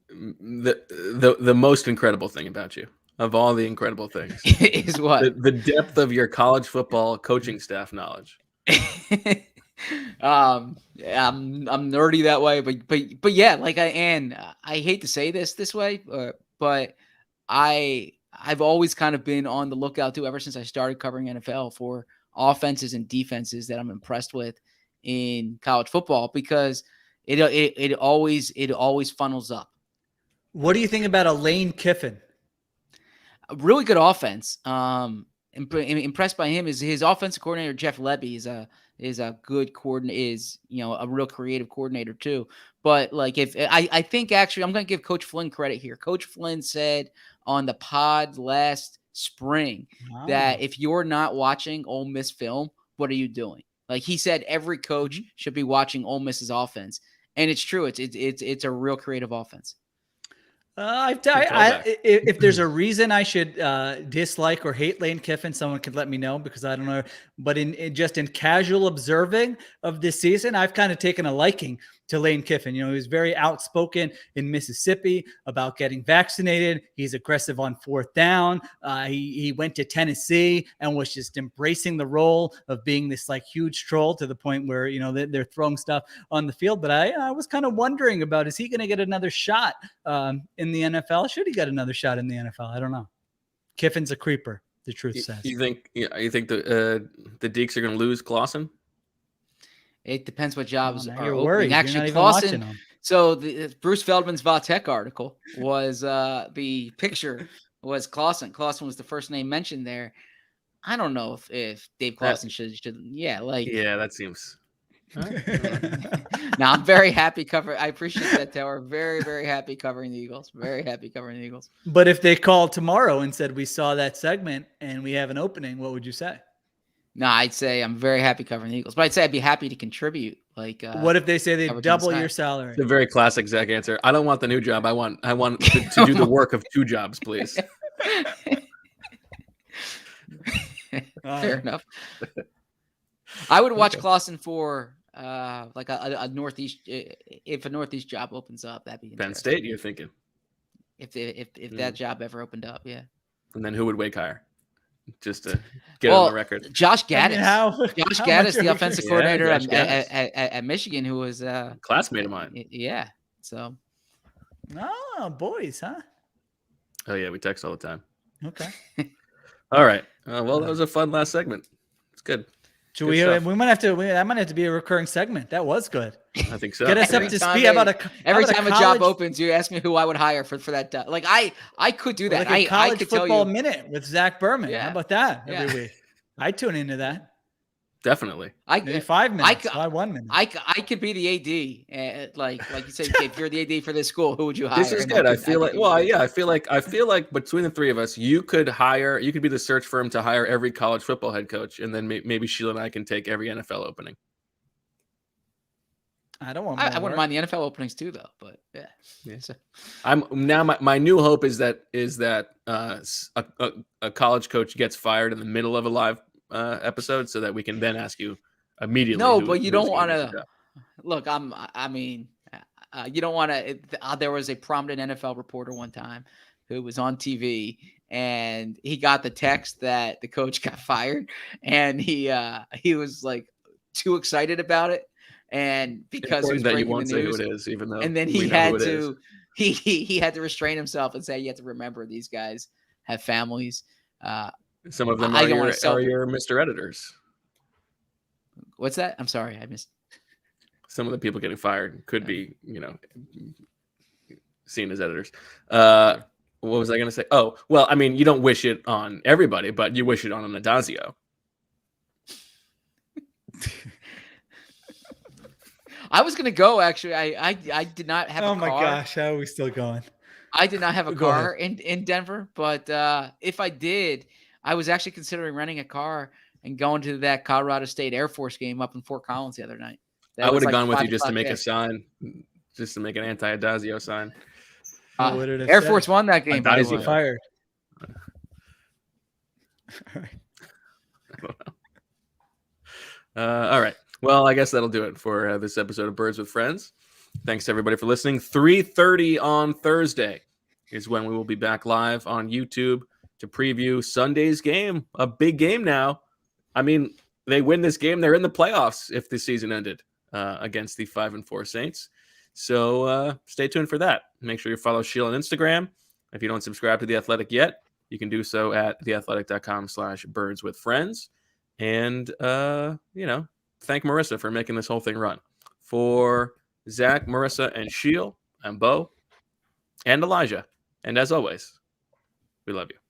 the most incredible thing about you of all the incredible things is what the depth of your college football coaching staff knowledge. I'm nerdy that way, but yeah, like I hate to say this way, but I've always kind of been on the lookout too, ever since I started covering NFL, for offenses and defenses that I'm impressed with in college football, because it always funnels up. What do you think about a Lane Kiffin? A really good offense. Impressed by him is his offensive coordinator Jeff Lebby is a good coordinator, is a real creative coordinator too. But like I think actually I'm going to give Coach Flynn credit here. Coach Flynn said on the pod last spring that if you're not watching Ole Miss film, what are you doing? Like he said, every coach should be watching Ole Miss's offense, and it's true. It's a real creative offense. If there's a reason I should dislike or hate Lane Kiffin, someone could let me know, because I don't know. But in casual observing of this season, I've kind of taken a liking to Lane Kiffin. He was very outspoken in Mississippi about getting vaccinated. He's aggressive on fourth down. He went to Tennessee and was just embracing the role of being this like huge troll, to the point where they're throwing stuff on the field. But I was kind of wondering about, is he going to get another shot in the NFL? Should he get another shot in the NFL? I don't know. Kiffin's a creeper, the truth says. You think the Deeks are going to lose Clawson? It depends what jobs are you're opening. worried. Actually, Clawson. So Bruce Feldman's Valtech article was the picture was Clawson. Clawson was the first name mentioned there. I don't know if Dave Clawson should. Yeah, that seems. Now I'm very happy I appreciate that, Tower. Very, very happy covering the Eagles. Very happy covering the Eagles. But if they called tomorrow and said, we saw that segment and we have an opening, what would you say? No, I'd say I'm very happy covering the Eagles, but I'd say I'd be happy to contribute. Like, what if they say they double your salary? It's a very classic Zach answer. I don't want the new job. I want to do the work of two jobs, please. Fair enough. I would watch Clawson for like a Northeast, if a Northeast job opens up, that'd be Penn interesting. State, you're thinking. If that job ever opened up, yeah. And then who would Wake hire? Just to get on the record. Josh Gaddis. I mean, how Gaddis, much the are we offensive gonna- coordinator Josh Gaddis. at Michigan, who was Classmate of mine. yeah. So Oh, boys, huh? Oh, yeah, we text all the time. Okay. All right. Well, that was a fun last segment. It's good. Should Good we? stuff. We might have to. That might have to be a recurring segment. That was good. I think so. Get us up Every to time speed about a. every about time a college, job opens, you ask me who I would hire for that. Like I could do that. like a I college could tell football you. minute with Zach Berman. Yeah. How about that Yeah. every week? I tune into that. Definitely. Maybe 5 minutes. Why 1 minute? I could be the AD. Like you said, if you're the AD for this school, who would you hire? This is And good. I could feel like, be well, the- yeah, I feel like between the three of us, you could be the search firm to hire every college football head coach, and then maybe Sheila and I can take every NFL opening. I don't want. I more wouldn't work. mind the NFL openings too, though. But yeah. Yeah. So, I'm now my new hope is that a college coach gets fired in the middle of a live episode, so that we can then ask you immediately. no, but you who's don't gonna want get the to job. look. You don't want to. There was a prominent NFL reporter one time who was on TV, and he got the text that the coach got fired, and he was like too excited about it, and because he was Important that you breaking won't the say who news, it is, even though and then we he know had who it is. to he had to restrain himself and say, you have to remember these guys have families. Some of them I are don't wanna your, sell- are your Mr. Editors. What's that? I'm sorry, I missed. Some of the people getting fired could be, seen as editors. What was I going to say? Oh, well, I mean, you don't wish it on everybody, but you wish it on an Adazio. I was gonna go actually. I did not have Oh a my car. gosh, how are we still going? I did not have a Go ahead. car in Denver, but if I did, I was actually considering renting a car and going to that Colorado State Air Force game up in Fort Collins the other night. That I was would have like gone with 5 you just to o'clock make there. a sign, just to make an anti-Adazio sign. What did it Air say? Force won that game. by the Is he way. fired? All right. Well, I guess that'll do it for this episode of Birds with Friends. Thanks to everybody for listening. 3:30 on Thursday is when we will be back live on YouTube to preview Sunday's game. A big game now. I mean, they win this game, they're in the playoffs if the season ended against the 5-4 Saints. So stay tuned for that. Make sure you follow Sheil on Instagram. If you don't subscribe to The Athletic yet, you can do so at theathletic.com/birdswithfriends. And, thank Marissa for making this whole thing run. For Zach, Marissa, and Sheil, and Bo, and Elijah. And as always, we love you.